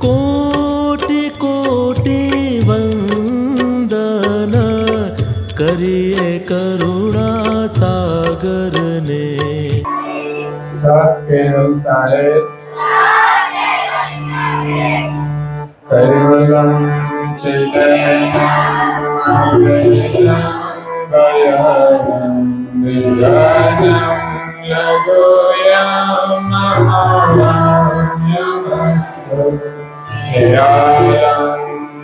कोटि कोटि वंदन करिए करुणा सागर ने। सत्केवल साहेब केवलम चित्तनम भयम विजयम लघुयम महामस्तु ध्यायं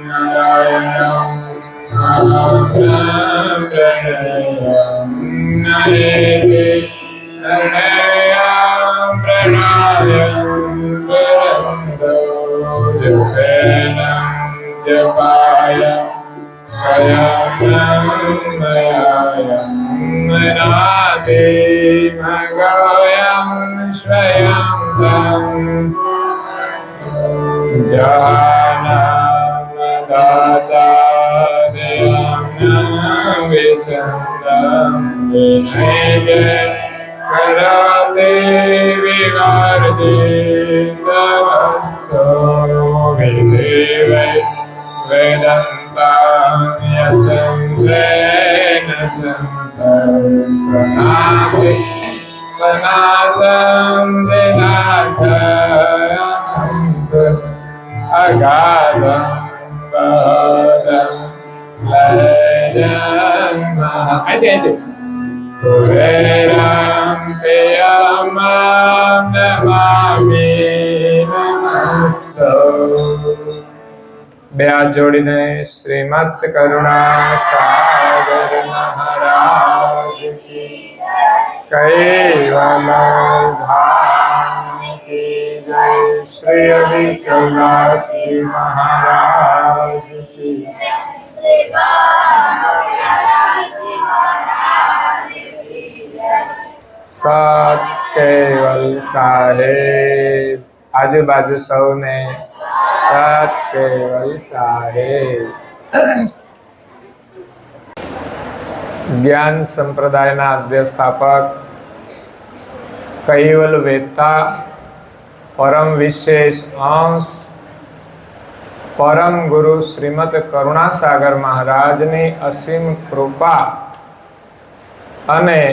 नारायणं प्रणयं नयेति प्रणयं प्रणयं जपेनं जपाय स्वयं मनाति मगोयं स्वयं तम् जानमदाता देयं विचन्दं विनये करोति विवर्जितवस्तु विदेवै वेदन्तं यजन्तेन सन्तं सनाति सनातं दिनाथम् अगाधं बहदं लयं महति कुबेरं प्रियमं नमामि नमस्तु। બે હાથ જોડીને શ્રીમદ કરુણા સાગર મહારાજ કી કૈવલ ધામ की जय। श्री अभिचौरासी महाराज की सत केवल साहेब आजू बाजू सौने सत केवल साहेब। ज्ञान संप्रदायना अध्यस्थापक कैवल वेत्ता परम विशेष अंश परम गुरु श्रीमद करुणासागर महाराजनी असीम कृपा अने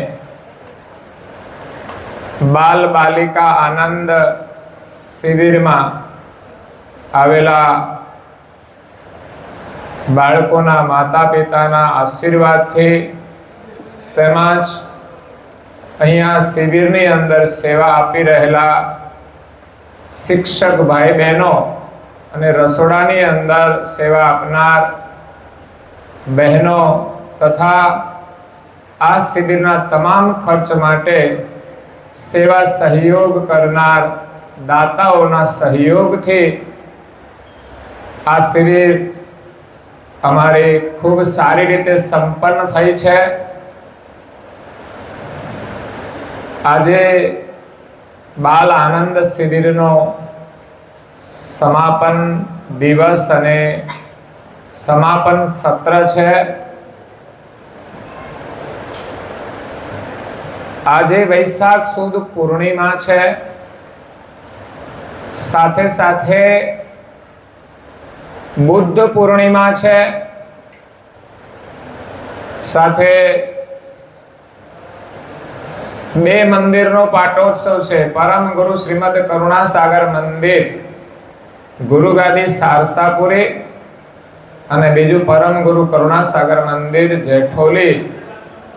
बाल बालिका आनंद शिविर में आवेला बाळकोना माता पिताना आशीर्वाद थी तेमज अहींया शिविरनी अंदर सेवा आपी रहेला शिक्षक भाई बहनों अने रसोडानी अंदर सेवा आपनार बहनों तथा आ शिविरना तमाम खर्च माटे सेवा सहयोग करनार दाताओना सहयोग थी आ शिविर अमारी खूब सारी रीते संपन्न थई छे। आजे बाल आनंद शिविरनो समापन दिवस अने समापन सत्र छे। आजे वैशाख सुद पूर्णिमा छे, साथे साथे बुद्ध पूर्णिमा छे, साथे बे मंदिरनो पाटोत्सव छे। परम गुरु श्रीमद करुणासागर मंदिर गुरुगादी सारसापुरी अने बीजू परम गुरु करुणासागर मंदिर जेठोली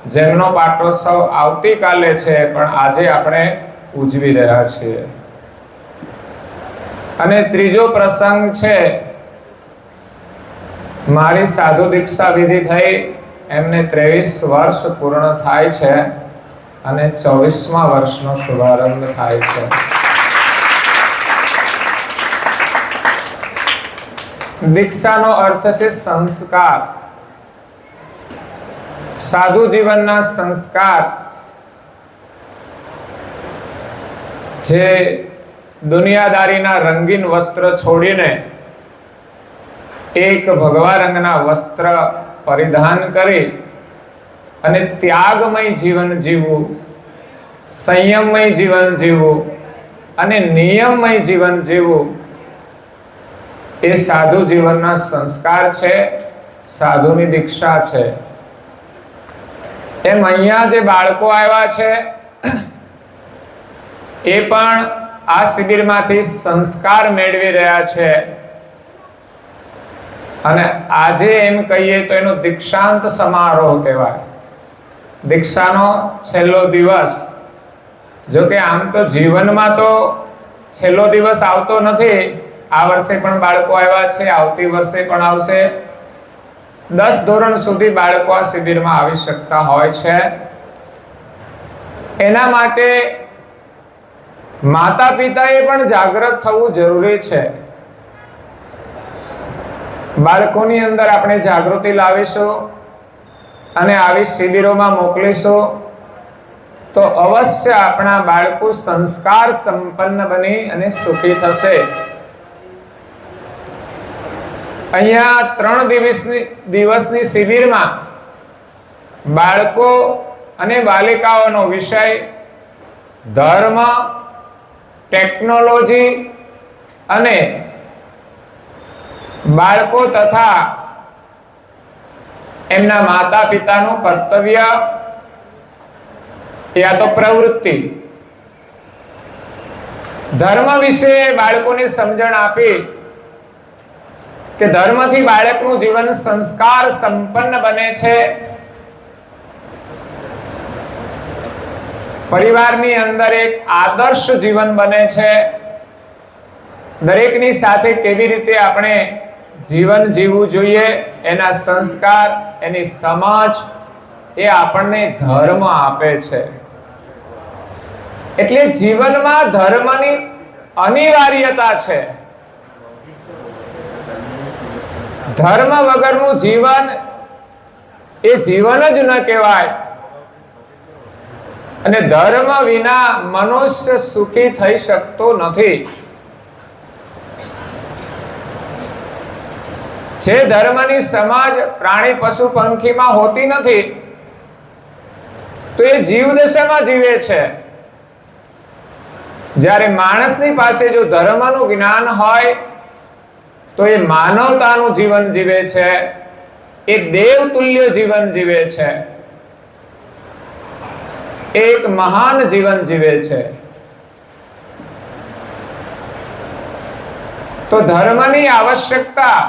जेमनो पाटोत्सव आवती काले छे पण आजे आपणे उजवी रह्या छीए। अने त्रीजो प्रसंग छे मारी साधु दीक्षा विधि थई एमने 23 वर्ष पूर्ण थाय छे अने 24मा वर्षनो शुभारंभ थाय छे। दीक्षानो अर्थ छे संस्कार। साधु जीवनना संस्कार जे दुनियादारीना रंगीन वस्त्र छोड़ीने एक भगवा रंगना वस्त्र परिधान करी अने त्यागमय जीवन जीवू, संयममय जीवन जीवू अने नियममय जीवन जीवू, એ સાધુ જીવનના સંસ્કાર છે, સાધુની દીક્ષા છે. એમ અહીંયા જે બાળકો આવ્યા છે એ પણ આ શિબિરમાંથી સંસ્કાર મેળવી રહ્યા છે. અને આજે એમ કહીએ તો એનો દીક્ષાંત સમારોહ કહેવાય. દીક્ષાનો છેલ્લો દિવસ. જો કે આમ તો જીવનમાં તો છેલ્લો દિવસ આવતો નથી. આ વર્ષે પણ બાળકો આવ્યા છે, આવતી વર્ષે પણ આવશે. 10 ધોરણ સુધી બાળકો આ શિબિરમાં આવી શકતા હોય છે. એના માટે માતા પિતાએ પણ જાગૃત થવું જરૂરી છે. બાળકોની અંદર આપણે જાગૃતિ લાવીશું અને આવી શિબિરોમાં મોકલીશું તો અવશ્ય આપણા બાળકો સંસ્કાર સંપન્ન બની અને સુખી થશે. અહીંયા 3 દિવસની શિબિરમાં બાળકો અને બાલિકાઓનો વિષય ધર્મ, ટેકનોલોજી અને બાળકો તથા એમના માતા પિતાનું કર્તવ્ય યા તો પ્રવૃત્તિ. ધર્મ વિશે બાળકોને સમજણ આપી કે ધર્મથી બાળકનું જીવન સંસ્કાર સંપન્ન બને છે. પરિવારની અંદર એક આદર્શ જીવન બને છે. દરેકની સાથે કેવી રીતે આપણે જીવન જીવવું જોઈએ, એના સંસ્કાર, એની સમજ એ આપણને ધર્મ આપે છે. એટલે જીવનમાં ધર્મની અનિવાર્યતા છે. ધર્મ વગરનું જીવન એ જીવન જ ન કહેવાય. અને ધર્મ વિના મનુષ્ય સુખી થઈ શકતો નથી. જે ધર્મની સમજ પ્રાણી પશુ પંખીમાં હોતી નથી તો એ જીવદશામાં જીવે છે. જ્યારે માણસની પાસે જો ધર્મનું જ્ઞાન હોય તો એ માનવતાનું જીવન જીવે છે, એ દેવતુલ્ય જીવન જીવે છે, એક મહાન જીવન જીવે છે. તો ધર્મની આવશ્યકતા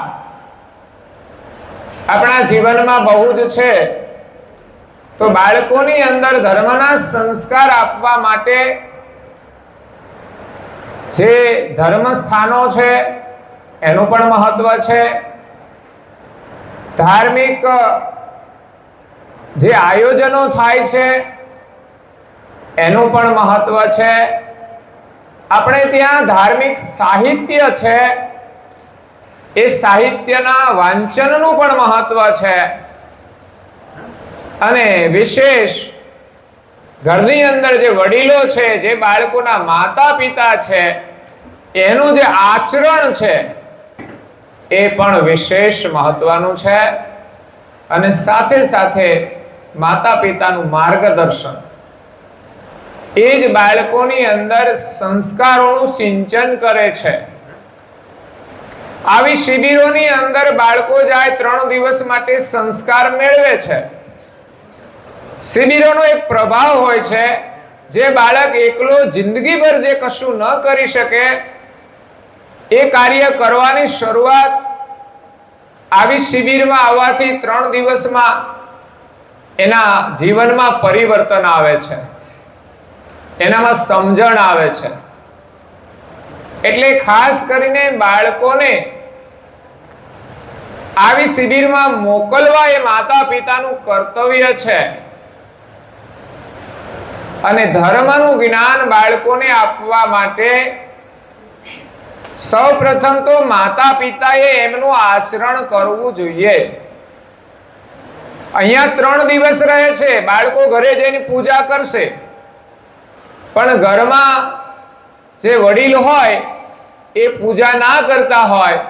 આપણા જીવનમાં બહુ જ છે. તો બાળકોની અંદર ધર્મના સંસ્કાર આપવા માટે જે ધર્મ સ્થાનો છે એનું પણ મહત્વ છે. ધાર્મિક જે આયોજનો થાય છે એનું પણ મહત્વ છે. આપણે ત્યાં ધાર્મિક સાહિત્ય છે, એ સાહિત્યના વાંચનનું પણ મહત્વ છે. અને વિશેષ ઘરની અંદર જે વડીલો છે, જે બાળકોના માતા પિતા છે, એનું જે આચરણ છે એ પણ વિશેષ મહત્વનું છે. અને સાથે સાથે માતા પિતાનું માર્ગદર્શન એ જ બાળકોની અંદર સંસ્કારોનું સિંચન કરે છે. આવી શિબિરોની અંદર બાળકો જાય 3 દિવસ માટે સંસ્કાર મેળવે છે. શિબિરોનો એક પ્રભાવ હોય છે. જે બાળક એકલો જિંદગીભર જે કશું ન કરી શકે એ કાર્ય કરવાની શરૂઆત આવી શિબિરમાં આવવાથી 3 દિવસમાં એના જીવનમાં પરિવર્તન આવે છે, એનામાં સમજણ આવે છે. એટલે ખાસ કરીને બાળકોને આવી શિબિરમાં મોકલવા એ માતા પિતાનું કર્તવ્ય છે. અને ધર્મનું જ્ઞાન બાળકોને આપવા માટે સૌપ્રથમ તો માતા પિતાએ એમનું આચરણ કરવું જોઈએ. અહીંયા 3 દિવસ રહે છે, બાળકો ઘરે જઈને પૂજા કરશે, પણ ઘરમાં જે વડીલ હોય એ પૂજા ના કરતા હોય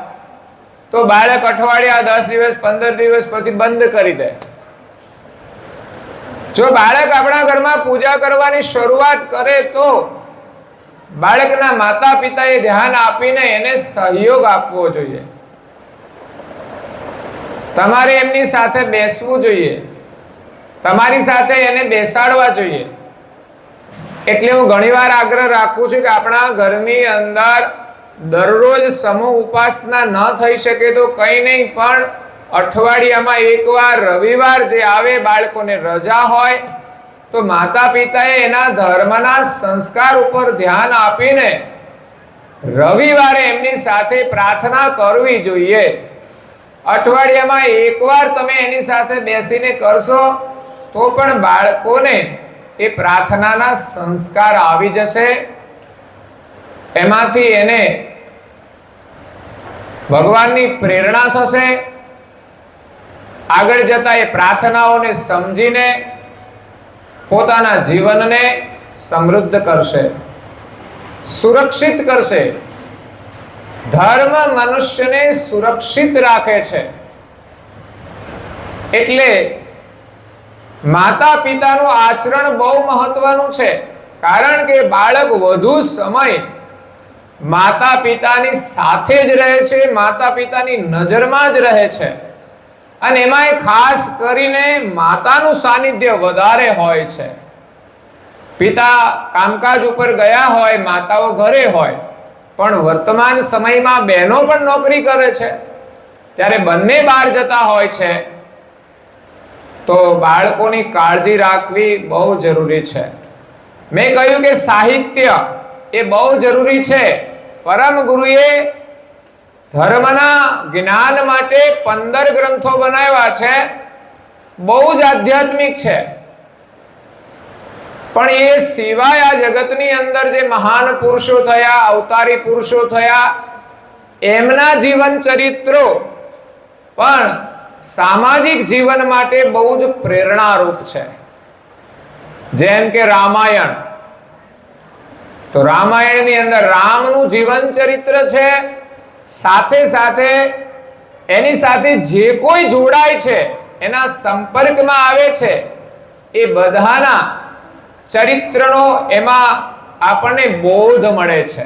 તો બાળક અઠવાડિયા 10 દિવસ 15 દિવસ પછી બંધ કરી દે. જો બાળક આપણા ઘરમાં પૂજા કરવાની શરૂઆત કરે તો બાળકના માતા પિતાએ ધ્યાન આપીને એને સહયોગ આપવો જોઈએ. તમારે એમની સાથે બેસવું જોઈએ, તમારી સાથે એને બેસાડવા જોઈએ. એટલે હું ઘણીવાર આગ્રહ રાખું છું કે આપણા ઘરની અંદર દરરોજ સમૂહ ઉપાસના ન થઈ શકે તો કંઈ નહીં, પણ અઠવાડિયામાં એકવાર રવિવાર જે આવે, બાળકોને રજા હોય તો માતા પિતાએ એના ધર્મના સંસ્કાર ઉપર ધ્યાન આપીને રવિવારે એમની સાથે પ્રાર્થના કરવી જોઈએ. અઠવાડિયામાં એકવાર તમે એની સાથે બેસીને કરશો તો પણ બાળકોને એ પ્રાર્થનાના સંસ્કાર આવી જશે. એમાંથી એને ભગવાનની પ્રેરણા થશે. આગળ જતા એ પ્રાર્થનાઓને સમજીને પોતાના જીવનને સમૃદ્ધ કરશે, સુરક્ષિત કરશે. ધર્મ મનુષ્યને સુરક્ષિત રાખે છે. એટલે માતા પિતાનું આચરણ બહુ મહત્વનું છે, કારણ કે બાળક વધુ સમય માતા પિતાની સાથે જ રહે છે, માતા પિતાની નજરમાં જ રહે છે. અને એમાંય ખાસ કરીને માતાનું સાનિધ્ય વધારે હોય છે. પિતા કામકાજ ઉપર ગયા હોય, માતાઓ ઘરે હોય, પણ વર્તમાન સમયમાં બહેનો પણ નોકરી કરે છે, ત્યારે બંને બહાર જતા હોય છે. તો બાળકોની કાળજી રાખવી બહુ જરૂરી છે. મેં કહ્યું કે સાહિત્ય એ બહુ જરૂરી છે. પરમ ગુરુએ ધર્મના જ્ઞાન માટે 15 ગ્રંથો બનાવ્યા છે, બહુ જ આધ્યાત્મિક છે. પણ એ સિવાય આ જગતની અંદર જે મહાન પુરુષો થયા, અવતારી પુરુષો થયા, એમના જીવન ચરિત્રો પણ સામાજિક જીવન માટે બહુ જ પ્રેરણારૂપ છે. જેમ કે રામાયણ, તો રામાયણની અંદર રામનું જીવન ચરિત્ર છે, સાથે સાથે એની સાથે જે કોઈ જોડાય છે, એના સંપર્કમાં આવે છે, એ બધાના ચરિત્રનો એમાં આપણને બોધ મળે છે.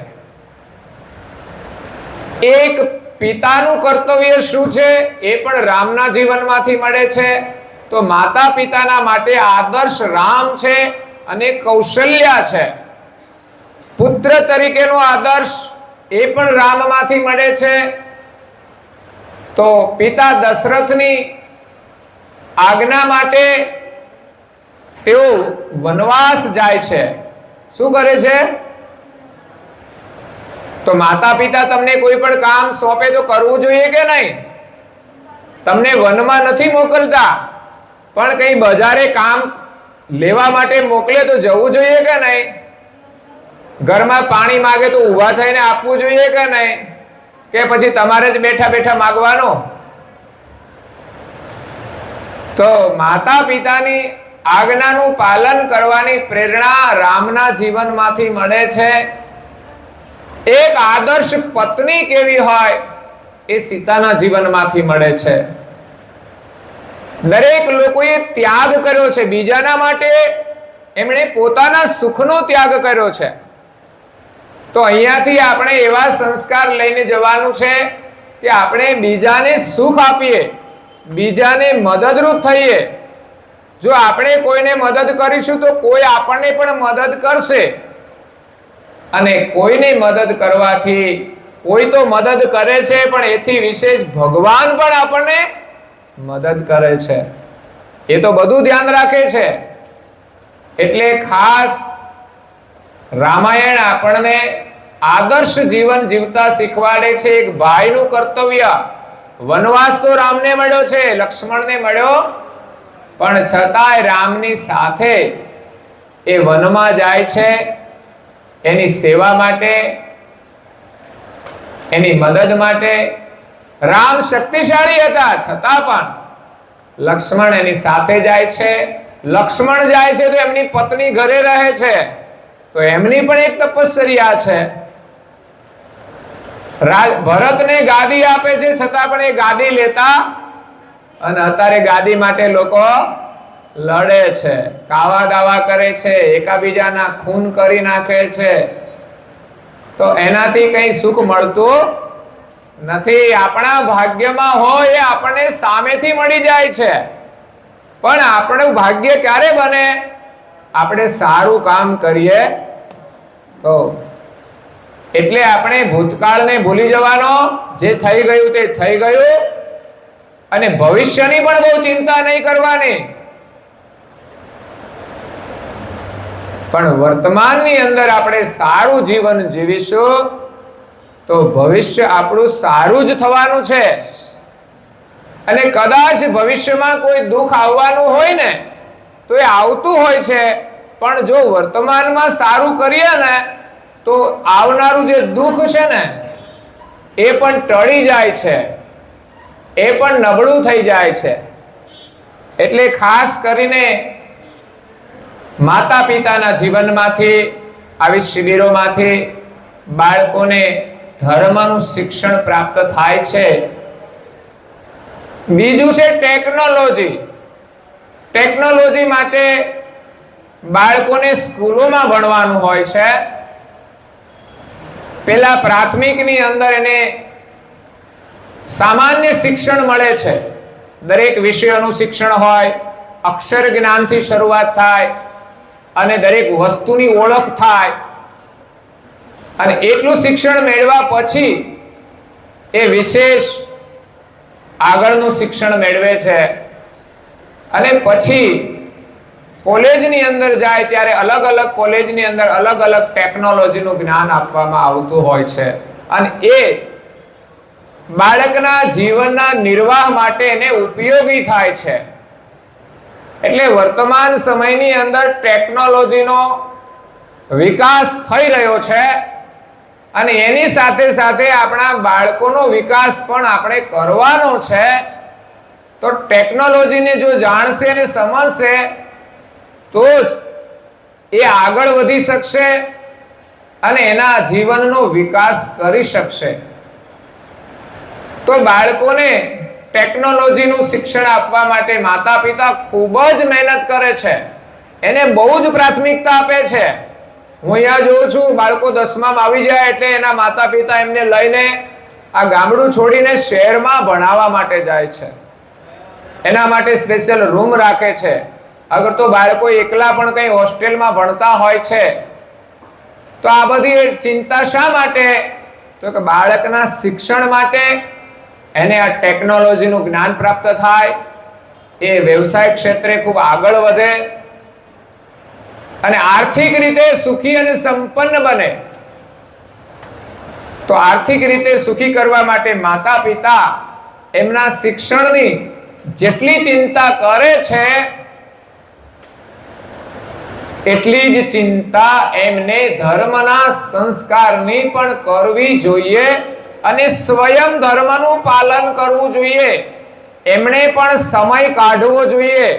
એક પિતાનું કર્તવ્ય શું છે એ પણ રામના જીવનમાંથી મળે છે. તો માતા પિતાના માટે આદર્શ રામ છે અને કૌશલ્યા છે. પુત્ર તરીકેનો આદર્શ એ પણ રામમાંથી મળે છે. તો પિતા દશરથની આજ્ઞા માટે તેઓ વનવાસ જાય છે. શું કરે છે? તો માતા પિતા તમને કોઈ પણ કામ સોંપે તો કરવું જોઈએ કે નહીં? તમને વનમાં નથી મોકલતા, પણ કઈ બજારે કામ લેવા માટે મોકલે તો જવું જોઈએ કે નહીં? ઘરમાં પાણી માંગે તો ઊભા થઈને આપવું જોઈએ કે નહીં? કે પછી તમારે જ બેઠા બેઠા માંગવાનું? તો માતા પિતાની આજ્ઞાનું પાલન કરવાની પ્રેરણા રામના જીવનમાંથી મળે છે. એક આદર્શ પત્ની કેવી હોય એ સીતાના જીવનમાંથી મળે છે. દરેક લોકોએ ત્યાગ કર્યો છે બીજાના માટે, એમણે પોતાના સુખનો ત્યાગ કર્યો છે. તો અહીંયાથી આપણે એવા સંસ્કાર લઈને જવાનું છે કે આપણે બીજાને સુખ આપીએ, બીજાને મદદરૂપ થઈએ. જો આપણે કોઈને મદદ કરીશું તો કોઈ આપણને પણ મદદ કરશે. અને કોઈને મદદ કરવાથી, કોઈ તો મદદ કરે છે, પણ એથી વિશેષ ભગવાન પણ આપણને મદદ કરે છે. એ તો બધું ધ્યાન રાખે છે. એટલે ખાસ રામાયણ આપણને આદર્શ જીવન જીવતા શીખવાડે છે. એક ભાઈનું કર્તવ્ય. વનવાસ તો રામને મળ્યો છે, લક્ષ્મણને મળ્યો, પણ છતાંય રામની સાથે એ વનમાં જાય છે, એની સેવા માટે, એની મદદ માટે. રામ શક્તિશાળી હતા, છતાં પણ લક્ષ્મણ એની સાથે જાય છે. લક્ષ્મણ જાય છે તો એમની પત્ની ઘરે રહે છે, તો એમની પણ એક તપસ્યા છે. ભરતને ગાદી આપે છે, છતાં પણ એ ગાદી લેતા, અને અત્યારે ગાદી માટે લોકો લડે છે, કાવા દાવા કરે છે, એકાબીજાના ખૂન કરી નાખે છે. તો એનાથી કઈ સુખ મળતું નથી. આપણા ભાગ્યમાં હોય એ આપણને સામેથી મળી જાય છે, પણ આપણું ભાગ્ય ક્યારે બને? આપણે સારું કામ કરીએ તો. એટલે આપણે ભૂતકાળને ભૂલી જવાનો, જે થઈ ગયું તે થઈ ગયું, અને ભવિષ્યની પણ બહુ ચિંતા નહીં કરવાની, પણ વર્તમાનની અંદર આપણે સારું જીવન જીવીશું તો ભવિષ્ય આપણું સારું જ થવાનું છે. અને કદાચ ભવિષ્યમાં કોઈ દુઃખ આવવાનું હોય ને તો એ આવતું હોય છે, પણ જો વર્તમાનમાં સારું કરીએ ને તો આવનારું જે દુઃખ છે ને એ પણ ટળી જાય છે, એ પણ નબળું થઈ જાય છે. એટલે ખાસ કરીને માતા પિતાના જીવનમાંથી, આવી શિબિરોમાંથી બાળકોને ધર્મનું શિક્ષણ પ્રાપ્ત થાય છે. બીજું છે ટેકનોલોજી. ટેકનોલોજી માટે બાળકોને સ્કૂલોમાં ભણવાનું હોય છે. પેલા પ્રાથમિકની અંદર એને સામાન્ય શિક્ષણ મળે છે, દરેક વિષયોનું શિક્ષણ હોય, અક્ષર જ્ઞાનથી શરૂઆત થાય અને દરેક વસ્તુની ઓળખ થાય. અને એટલું શિક્ષણ મેળવ્યા પછી એ વિશેષ આગળનું શિક્ષણ મેળવે છે. અને પછી કોલેજની અંદર જાય ત્યારે અલગ અલગ કોલેજની અંદર અલગ અલગ ટેકનોલોજીનું જ્ઞાન આપવામાં આવતું હોય છે, અને એ બાળકના જીવનના નિર્વાહ માટે એને ઉપયોગી થાય છે. એટલે વર્તમાન સમયની અંદર ટેકનોલોજીનો વિકાસ થઈ રહ્યો છે, અને એની સાથે સાથે આપણા બાળકોનો વિકાસ પણ આપણે કરવાનો છે. તો ટેકનોલોજીને જો જાણશે અને સમજશે તો જ એ આગળ વધી શકશે અને એના જીવનનો વિકાસ કરી શકશે. તો બાળકોને ટેકનોલોજીનું શિક્ષણ આપવા માટે માતા પિતા ખૂબ જ મહેનત કરે છે, એને બહુ જ પ્રાથમિકતા આપે છે. હું અહીંયા જોઉં છું, બાળકો 10માં આવી જાય એટલે એના માતા પિતા એમને લઈને આ ગામડું છોડીને શહેરમાં ભણાવવા માટે જાય છે. એના માટે સ્પેશિયલ રૂમ રાખે છે. અગર તો બાળકો એકલા પણ કઈ હોસ્ટેલમાં ભણતા હોય છે તો આ બધી ચિંતા શા માટે? તો કે બાળકના શિક્ષણ માટે, એને આ ટેકનોલોજીનું જ્ઞાન પ્રાપ્ત થાય, એ વ્યવસાય ક્ષેત્રે ખૂબ આગળ વધે અને આર્થિક રીતે સુખી અને સંપન્ન બને. તો આર્થિક રીતે સુખી કરવા માટે માતા પિતા એમના શિક્ષણની જેટલી ચિંતા કરે છે એટલી જ ચિંતા એમને ધર્મના સંસ્કારની પણ કરવી જોઈએ અને સ્વયં ધર્મનું પાલન કરવું જોઈએ. એમણે પણ સમય કાઢવો જોઈએ.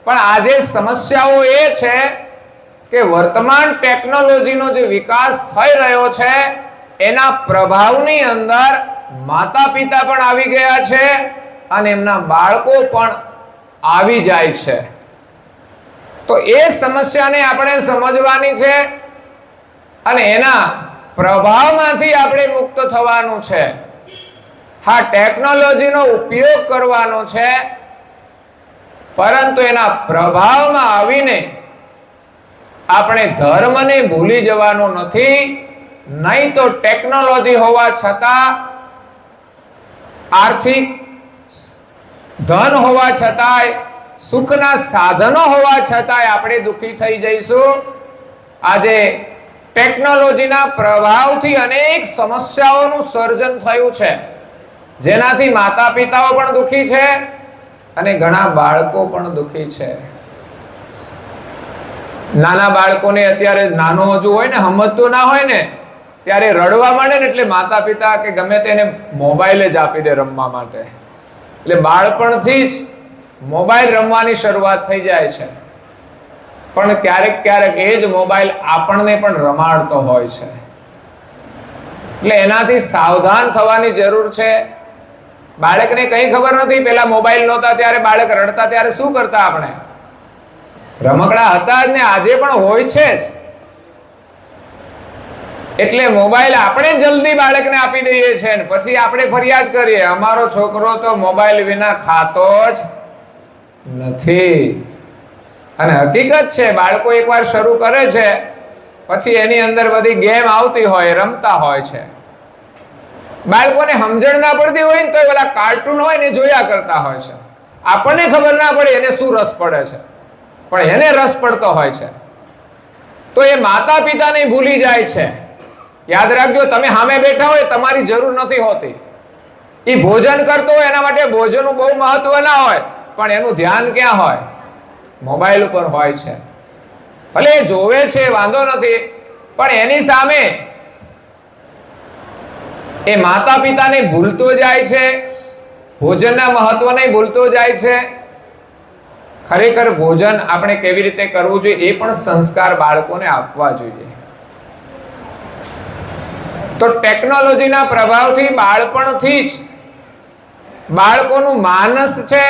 પણ આજે સમસ્યાઓ એ છે કે વર્તમાન ટેકનોલોજીનો જે વિકાસ થઈ રહ્યો છે એના પ્રભાવની અંદર માતા પિતા પણ આવી ગયા છે અને એમના બાળકો પણ આવી જાય છે. તો એ સમસ્યાને આપણે સમજવાની છે અને એના પ્રભાવમાંથી આપણે મુક્ત થવાનું છે. હા, ટેકનોલોજીનો ઉપયોગ કરવાનો છે, પરંતુ એના પ્રભાવમાં આવીને આપણે ધર્મને ભૂલી જવાનું નથી. નહીં તો ટેકનોલોજી હોવા છતાં, આર્થિક ધન હોવા છતાંય, સુખના સાધનો હોવા છતાંય આપણે દુઃખી થઈ જઈશું. આજે ટેકનોલોજીના પ્રભાવથી અનેક સમસ્યાઓનું સર્જન થયું છે, જેનાથી માતા પિતાઓ પણ દુઃખી છે અને ઘણા બાળકો પણ દુઃખી છે. નાના બાળકોને અત્યારે નાનો હજુ હોય ને, સમજતું ના હોય ને, ત્યારે રડવા માંડે ને એટલે માતા પિતા કે ગમે તેને મોબાઈલ જ આપી દે રમવા માટે. એટલે બાળપણથી જ મોબાઈલ રમવાની શરૂઆત થઈ જાય છે. પણ ક્યારેક ક્યારેક એ જ મોબાઈલ આપણને પણ રમાડતો હોય છે. એટલે એનાથી સાવધાન થવાની જરૂર છે. બાળકને કંઈ ખબર નથી, પેલા મોબાઈલ નહોતા ત્યારે બાળક રડતા ત્યારે શું કરતા? આપણે રમકડા હતા જ ને, આજે પણ હોય છે જ. એટલે મોબાઈલ આપણે જલ્દી બાળકને આપી દઈએ છીએ ને પછી આપણે ફરિયાદ કરીએ અમારો છોકરો તો મોબાઈલ વિના ખાતો જ નથી. અને હકીકત છે, બાળકો એકવાર શરૂ કરે છે પછી એની અંદર બધી ગેમ આવતી હોય, રમતા હોય છે. બાળકોને સમજણ ના પડતી હોય ને તો પેલા કાર્ટૂન હોય ને જોયા કરતા હોય છે. આપણને ખબર ના પડે એને શું રસ પડે છે, પણ એને રસ પડતો હોય છે. તો એ માતા પિતાને ભૂલી જાય છે. યાદ રાખજો, તમે સામે બેઠા હોય તમારી જરૂર નથી હોતી. એ ભોજન કરતો હોય એના માટે ભોજનનું બહુ મહત્વ ના હોય, પણ એનું ધ્યાન ક્યાં હોય? મોબાઈલ ઉપર હોય છે. ભલે એ જોવે છે વાંધો નથી, પણ એની સામે એ માતા પિતાને ભૂલતો જાય છે, ભોજનના મહત્વને ભૂલતો જાય છે. ખરેખર ભોજન આપણે કેવી રીતે કરવું જોઈએ એ પણ સંસ્કાર બાળકોને આપવા જોઈએ. તો ટેકનોલોજીના પ્રભાવથી બાળપણથી જ બાળકોનું માનસ છે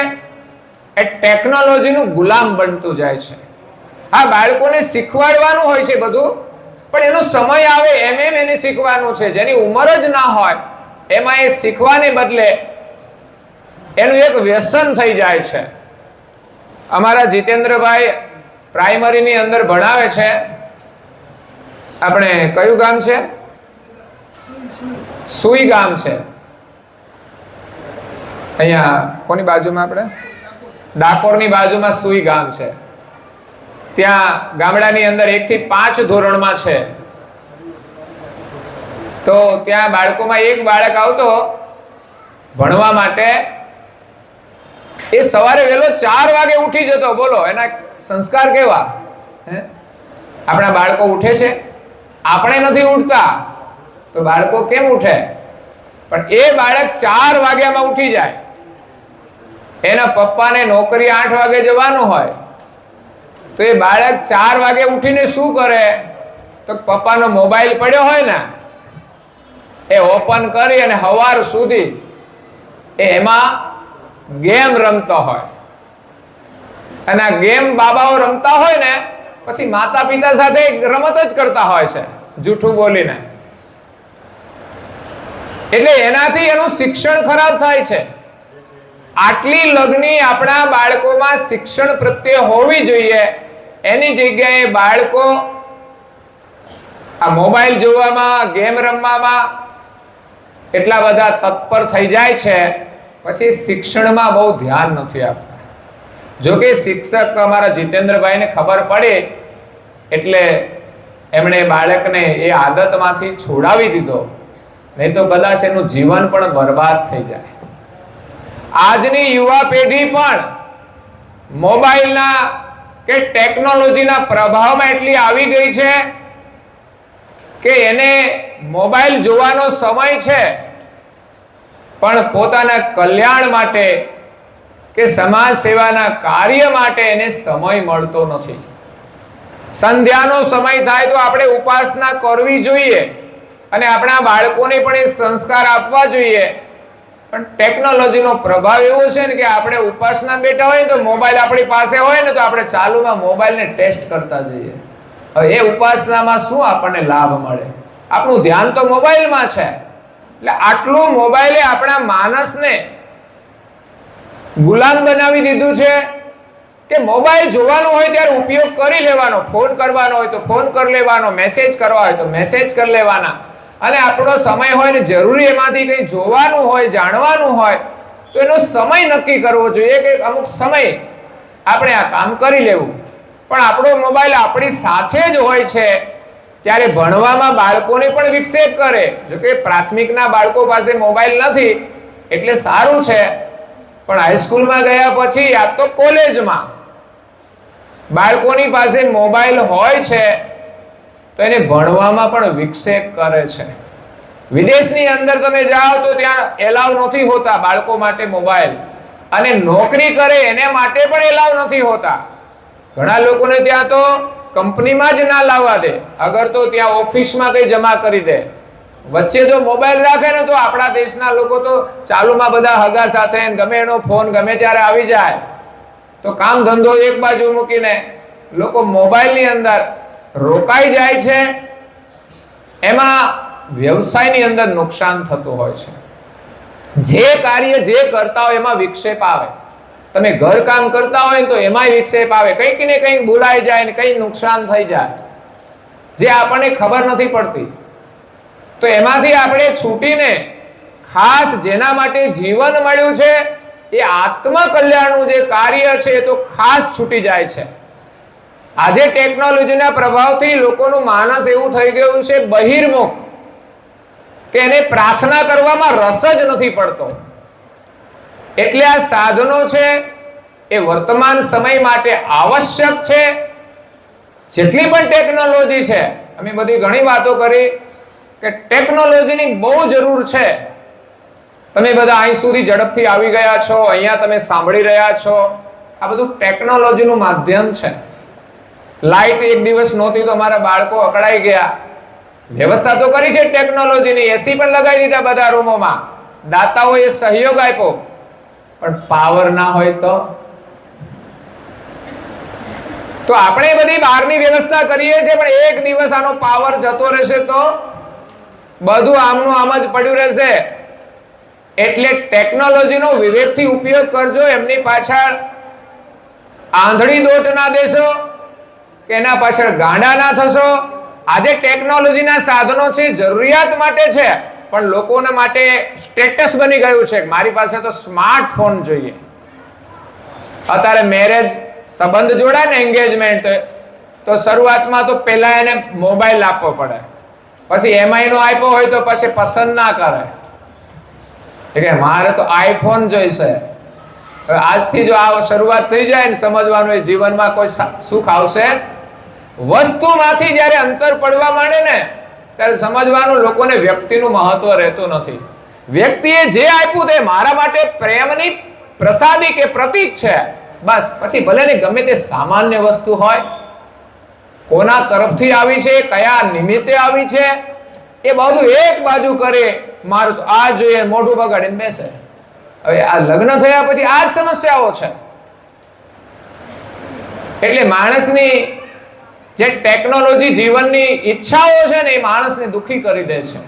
એ ટેકનોલોજીનું ગુલામ બનતું જાય છે. આ બાળકોને શીખવાડવાનું હોય છે બધું, પણ એનો સમય આવે એમ એને શીખવાનું છે. જેની ઉંમર જ ના હોય એમાં એ શીખવાને બદલે એનું એક વ્યસન થઈ જાય છે. અમારા જીતેન્દ્રભાઈ પ્રાઇમરીની અંદર ભણાવે છે. આપણે કયું ગામ છે? સુઈ ગામ છે. અહીંયા કોની બાજુમાં? આપણે ડાકોરની બાજુમાં સુઈ ગામ છે. ત્યાં ગામડાની અંદર 1 થી 5 ધોરણમાં છે. તો ત્યાં બાળકોમાં એક બાળક આવતો ભણવા માટે. એ સવારે વહેલો 4 વાગે ઉઠી જતો. બોલો એના સંસ્કાર કેવા? આપણા બાળકો ઉઠે છે? આપણે નથી ઉઠતા તો બાળકો કેમ ઉઠે? પણ એ બાળક 4 વાગ્યામાં ઉઠી જાય. એના પપ્પાને નોકરી 8 વાગે જવાનું હોય તો એ બાળક 4 વાગે ઉઠીને શું કરે? તો પપ્પાનો મોબાઈલ પડ્યો હોય ને એ ઓપન કરી અને સવાર સુધી એમાં ગેમ રમતો હોય. અને આ ગેમ બાબાઓ રમતા હોય ને પછી માતા પિતા સાથે રમત જ કરતા હોય છે જૂઠું બોલીને. એટલે એનાથી એનું શિક્ષણ ખરાબ થાય છે. આટલી લગ્ની આપણા બાળકોમાં શિક્ષણ પ્રત્યે હોવી જોઈએ, એની જગ્યાએ બાળકો આ મોબાઈલ જોવામાં, ગેમ રમવામાં એટલા બધા તત્પર થઈ જાય છે, પછી શિક્ષણમાં બહુ ધ્યાન નથી આપતા. જોકે શિક્ષક અમારા જીતેન્દ્રભાઈને ખબર પડે એટલે એમણે બાળકને એ આદતમાંથી છોડાવી દીધો, નહીં તો કદાચ એનું જીવન પણ બરબાદ થઈ જાય. આજની યુવા પેઢી પણ મોબાઈલના કે ટેકનોલોજીના પ્રભાવમાં એટલી આવી ગઈ છે કે એને મોબાઈલ જોવાનો સમય છે પણ પોતાના કલ્યાણ માટે કે સમાજ સેવાના કાર્ય માટે એને સમય મળતો નથી. સંધ્યાનો સમય થાય તો આપણે ઉપાસના કરવી જોઈએ અને આપણા બાળકોને પણ એ સંસ્કાર આપવા જોઈએ. પણ ટેકનોલોજીનો પ્રભાવ એવો છે ને કે આપણે ઉપાસના બેઠા હોય તો મોબાઈલ આપણી પાસે હોય ને તો આપણે ચાલુમાં મોબાઈલને ટેસ્ટ કરતા જઈએ. હવે એ ઉપાસનામાં શું આપણને લાભ મળે? આપણું ધ્યાન તો મોબાઈલમાં છે. એટલે આટલું મોબાઈલે આપણા માનસને ગુલામ બનાવી દીધું છે કે મોબાઈલ જોવાનો હોય ત્યારે ઉપયોગ કરી લેવાનો, ફોન કરવાનો હોય તો ફોન કરી લેવાનો, મેસેજ કરવા હોય તો મેસેજ કરી લેવાના. અને આપણો સમય હોય ને જરૂરી એમાંથી કંઈ જોવાનું હોય, જાણવાનું હોય તો એનો સમય નક્કી કરવો જોઈએ કે અમુક સમય આપણે આ કામ કરી લેવું. પણ આપણો મોબાઈલ આપણી સાથે જ હોય છે ત્યારે ભણવામાં બાળકોને પણ વિક્ષેપ કરે. જો કે પ્રાથમિકના બાળકો પાસે મોબાઈલ નથી એટલે સારું છે, પણ હાઈસ્કૂલમાં ગયા પછી યા તો કોલેજમાં બાળકોની પાસે મોબાઈલ હોય છે તો એને ભણવામાં પણ વિક્ષેપ કરે છે. વિદેશની અંદર તમે જાઓ તો ત્યાં એલાવ નથી હોતા બાળકો માટે મોબાઈલ, અને નોકરી કરે એને માટે પણ એલાવ નથી હોતા. ઘણા લોકોને ત્યાં તો કંપનીમાં જ ના લાવવા દે, અગર તો ત્યાં ઓફિસમાં કઈ જમા કરી દે. વચ્ચે જો મોબાઈલ રાખે ને તો આપણા દેશના લોકો તો ચાલુમાં બધા હગા સાથે ગમે એનો ફોન ગમે ત્યારે આવી જાય તો કામ ધંધો એક બાજુ મૂકીને લોકો મોબાઈલની અંદર રોકાઈ જાય છે એમાં વ્યવસાયની અંદર નુકસાન થતું હોય છે. જે કાર્ય જે કરતા હોય એમાં વિક્ષેપ આવે. તમે ઘરકામ કરતા હોય તો એમાંય વિક્ષેપ આવે, કંઈક ને કંઈક ભૂલાઈ જાય ને કંઈક નુકસાન થઈ જાય જે આપણને ખબર નથી પડતી. તો એમાંથી આપણે છૂટીને ખાસ જેના માટે જીવન મળ્યું છે એ આત્મકલ્યાણનું જે કાર્ય છે એ તો ખાસ છૂટી જાય છે. આજે ટેકનોલોજીના પ્રભાવથી લોકોનું માનસ એવું થઈ ગયું છે બહિર્મુખ કે એને પ્રાર્થના કરવામાં રસ જ નથી પડતો. એટલે આ સાધનો છે એ વર્તમાન સમય માટે આવશ્યક છે. જેટલી પણ ટેકનોલોજી છે, અમે બધી ઘણી વાતો કરી કે ટેકનોલોજીની બહુ જરૂર છે. તમે બધા અહીં સુધી ઝડપથી આવી ગયા છો, અહીંયા તમે સાંભળી રહ્યા છો, આ બધું ટેકનોલોજીનું માધ્યમ છે. લાઈટ એક દિવસ નહોતી તો અમારા બાળકો અકળાઈ ગયા. વ્યવસ્થા તો કરી છે ટેકનોલોજીની, એસી પણ લગાવી દીધા બધા રૂમોમાં, દાતાઓએ સહયોગ આપ્યો, પણ પાવર ના હોય તો આપણે બધી બહારની વ્યવસ્થા કરીએ છીએ, પણ એક દિવસ આનો પાવર જતો રહેશે તો બધું આમનું આમ જ પડ્યું રહેશે. એટલે ટેકનોલોજીનો વિવેકથી ઉપયોગ કરજો. એમની પાછળ આંધળી દોટ ના દેશો કે એના પાછળ ગાંડા ના થશો. આજે ટેકનોલોજીના સાધનો છે, જરૂરિયાત માટે છે, પણ લોકોના માટે સ્ટેટસ બની ગયું છે. મારી પાસે તો સ્માર્ટફોન જોઈએ. અત્યારે મેરેજ સંબંધ જોડાય ને, એન્ગેજમેન્ટ, તો શરૂઆતમાં તો પહેલા એને મોબાઈલ આપવો પડે, પછી એમઆઈ નો આપ્યો હોય તો પછી પસંદ ના કરે કે મારે તો આઈફોન જોઈશે. આજથી જો આ શરૂઆત થઈ જાય ને સમજવાનું, એ જીવનમાં કોઈ સુખ આવશે. વસ્તુમાંથી જ્યારે અંતર પડવા માંડે ને ત્યારે સમજવાનું લોકોને વ્યક્તિનું મહત્વ રહેતું નથી. વ્યક્તિએ જે આપ્યું તે મારા માટે પ્રેમની પ્રસાદી કે પ્રતીક છે, બસ. પછી ભલે ને ગમે તે સામાન્ય વસ્તુ હોય, કોના તરફથી આવી છે, કયા નિમિત્તે આવી છે, એ બધું એક બાજુ કરે. મારું તો આ જોઈએ, મોઢું બગાડીને બેસે. હવે આ લગ્ન થયા પછી આ જ સમસ્યાઓ છે. એટલે માણસની જે ટેકનોલોજી જીવનની ઈચ્છાઓ છે ને, એ માણસને દુખી કરી દે છે.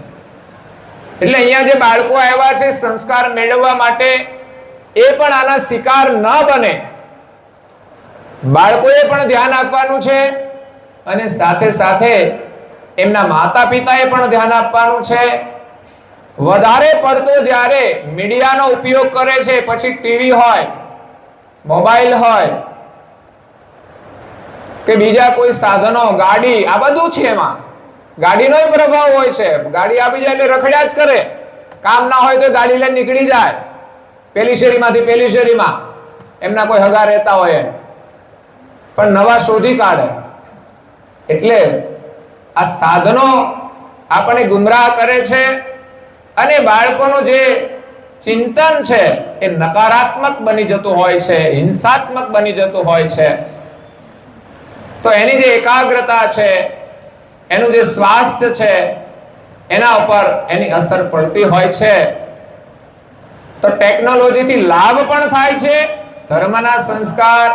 એટલે અહીંયા જે બાળકો આવ્યા છે સંસ્કાર મેળવવા માટે, એ પણ આના શિકાર ન બને. બાળકોએ પણ ધ્યાન આપવાનું છે, અને સાથે સાથે એમના માતા પિતાએ પણ ધ્યાન આપવાનું છે. વધારે પડતો જ્યારે મીડિયાનો ઉપયોગ કરે છે, પછી ટીવી હોય, મોબાઈલ હોય કે બીજા કોઈ સાધનો, ગાડી, આ બધું છે. એમાં ગાડીનો પ્રભાવ હોય છે. ગાડી આપી જાય એટલે રખડ્યા જ કરે. કામ ના હોય તો ગાડી લઈને નીકળી જાય, પેલી શેરીમાંથી પેલી શેરીમાં. એમના કોઈ હગા રહેતા હોય પણ નવા શોધી કાઢે. એટલે આ સાધનો આપણને ગુમરાહ કરે છે, અને બાળકોનું જે ચિંતન છે એ નકારાત્મક બની જતું હોય છે, હિંસાત્મક બની જતું હોય છે. તો એની જે એકાગ્રતા છે, એનું જે સ્વાસ્થ્ય છે, એના ઉપર એની અસર પડતી હોય છે. તો ટેકનોલોજીથી લાભ પણ થાય છે. ધર્મના સંસ્કાર,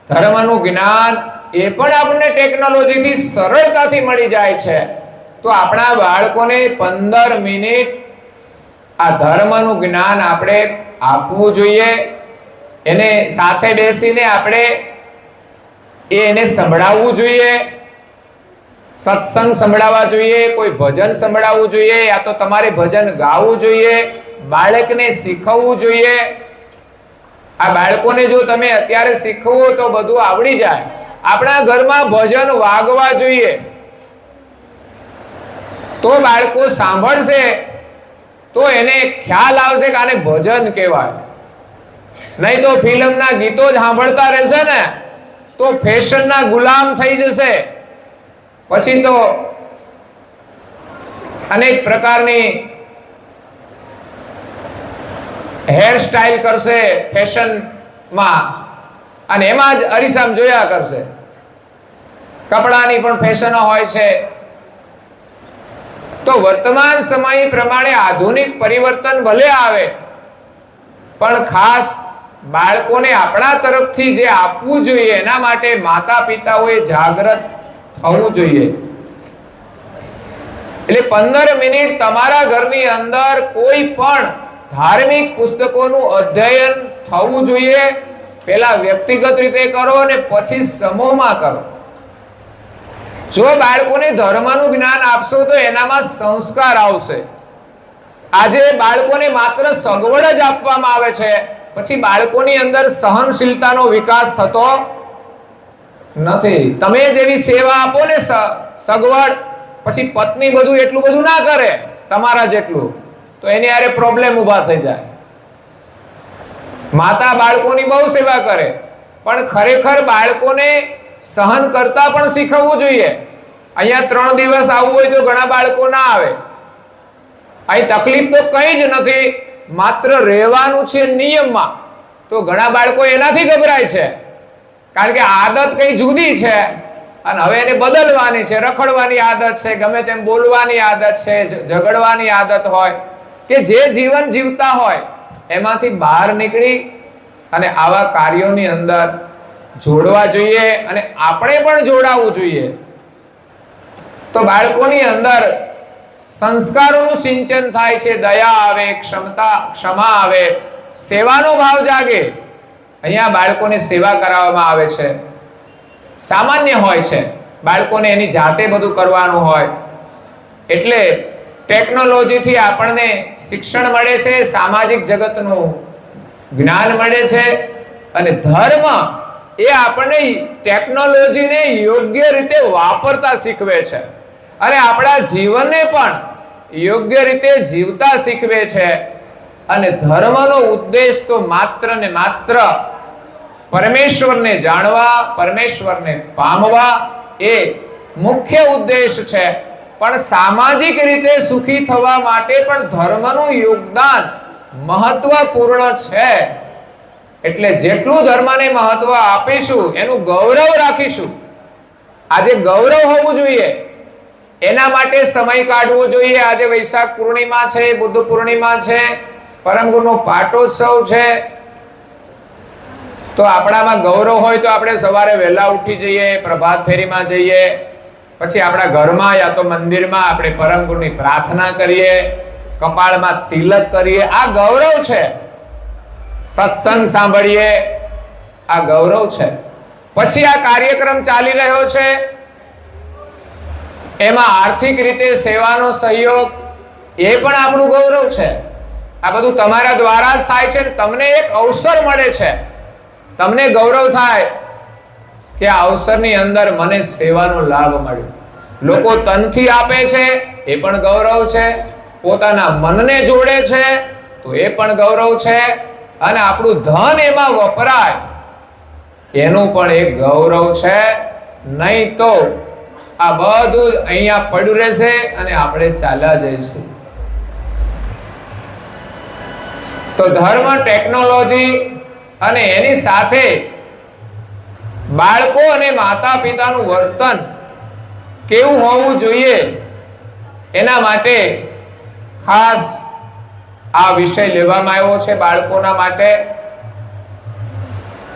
ધર્મનું જ્ઞાન, એ પણ આપણને ટેકનોલોજીથી સરળતાથી મળી જાય છે. તો આપણા બાળકોને 15 મિનિટ આ ધર્મનું જ્ઞાન આપણે આપવું જોઈએ. એને સાથે બેસીને આપણે એને સંભળાવવું જોઈએ, સત્સંગ સંભળાવવા જોઈએ, કોઈ ભજન સંભળાવવું જોઈએ, યા તો તમારે ભજન ગાવું જોઈએ, બાળકને શીખવવું જોઈએ. આ બાળકોને જો તમે અત્યારે શીખવો તો બધું આવડી જાય. આપણા ઘરમાં ભજન વાગવા જોઈએ, તો બાળકો સાંભળશે તો એને ખ્યાલ આવશે કે આને ભજન કહેવાય. નહીં તો ફિલ્મના ગીતો જ સાંભળતા રહેશે ને તો ફેશનના ગુલામ થઈ જશે. પછી તો અનેક પ્રકારની હેર સ્ટાઇલ કરશે ફેશનમાં, અને એમાં જ અરીસામ જોયા કરશે. કપડાની પણ ફેશનો હોય છે. તો વર્તમાન સમય પ્રમાણે આધુનિક પરિવર્તન ભલે આવે, પણ ખાસ બાળકોને આપણા તરફથી જે આપવું જોઈએ એના માટે માતા પિતાઓએ જાગૃત થવું જોઈએ. એટલે 15 મિનિટ તમારા ઘરની અંદર કોઈ પણ ધાર્મિક પુસ્તકોનું અધ્યયન થવું જોઈએ. પહેલા વ્યક્તિગત રીતે કરો અને પછી સમૂહમાં કરો. જો બાળકોને ધર્મનું જ્ઞાન આપશો તો એનામાં સંસ્કાર આવશે. આજે બાળકોને માત્ર સગવડ જ આપવામાં આવે છે, પછી બાળકોની અંદર સહનશીલતાનો વિકાસ થતો નથી. તમે જેવી સેવા આપો ને સગવડ, પછી પત્ની બધું એટલું બધું ના કરે તમારા જેટલું, તો એની હારે પ્રોબ્લેમ ઊભા થઈ જાય. માતા બાળકોની બહુ સેવા કરે, પણ ખરેખર બાળકોને સહન કરતા પણ શીખવવું જોઈએ. અહીંયા 3 દિવસ આવવું હોય તો ઘણા બાળકો ના આવે. અહીં તકલીફ તો કઈ જ નથી, માત્ર રહેવાનું છે નિયમમાં. તો ઘણા બાળકો એનાથી ગભરાય છે, કારણ કે આદત કઈ જુદી છે અને હવે એને બદલવાની છે. રખડવાની આદત છે, ગમે તેમ બોલવાની આદત છે, ઝઘડવાની આદત હોય, કે જે જીવન જીવતા હોય એમાંથી બહાર નીકળી અને આવા કાર્યોની અંદર જોડવા જોઈએ અને આપણે પણ જોડાવવું જોઈએ. તો બાળકોની અંદર સંસ્કારોનું સિંચન થાય છે. દયા આવે, ક્ષમા આવે, સેવાનો ભાવ જાગે. અહીંયા બાળકોને સેવા કરાવવામાં આવે છે. સામાન્ય હોય છે, બાળકોને એની જાતે બધું કરવાનું હોય. એટલે ટેકનોલોજીથી આપણને શિક્ષણ મળે છે, સામાજિક જગતનું જ્ઞાન મળે છે, અને ધર્મ એ આપણને ટેકનોલોજીને યોગ્ય રીતે વાપરતા શીખવે છે અને આપણા જીવનને પણ યોગ્ય રીતે જીવતા શીખવે છે. અને ધર્મનો ઉદ્દેશ તો માત્ર ને માત્ર પરમેશ્વરને જાણવા, પરમેશ્વરને પામવા એ મુખ્ય ઉદ્દેશ છે. પણ સામાજિક રીતે સુખી થવા માટે પણ ધર્મનું યોગદાન મહત્વપૂર્ણ છે. એટલે જેટલું ધર્મને મહત્વ આપીશું, એનું ગૌરવ રાખીશું. આજે ગૌરવ હોવું જોઈએ, એના માટે સમય કાઢવો જોઈએ. આજે વૈશાખ પૂર્ણિમા છે, બુદ્ધ પૂર્ણિમા છે, પરમ ગુરુનો પાટોત્સવ છે. તો આપણામાં ગૌરવ હોય તો આપણે સવારે વહેલા ઉઠી જઈએ, પ્રભાત ફેરીમાં જઈએ, પછી આપણા ઘરમાં યા તો મંદિરમાં આપણે પરમ ગુરુની પ્રાર્થના કરીએ, કપાળમાં તિલક કરીએ. આ ગૌરવ છે. સત્સંગ સાંભળીએ, આ ગૌરવ છે. પછી આ કાર્યક્રમ ચાલી રહ્યો છે, એમાં આર્થિક રીતે સેવાનો સહયોગ, એ પણ આપણું ગૌરવ છે. આ બધું તમારા દ્વારા જ થાય છે. તમને એક અવસર મળે છે, તમને ગૌરવ થાય કે આ અવસરની અંદર મને સેવાનો લાભ મળ્યો. લોકો તનથી આપે છે, એ પણ ગૌરવ છે. પોતાના મનને જોડે છે, તો એ પણ ગૌરવ છે. અને આપણું ધન એમાં વપરાય, એનું પણ એક ગૌરવ છે. નહીં તો આ બધું અહીંયા પડ્યું રહેશે અને આપણે ચાલ્યા જઈશું. તો ધર્મ, ટેકનોલોજી અને એની સાથે બાળકો અને માતા પિતાનું વર્તન કેવું હોવું જોઈએ, એના માટે ખાસ આ વિષય લેવામાં આવ્યો છે બાળકોના માટે.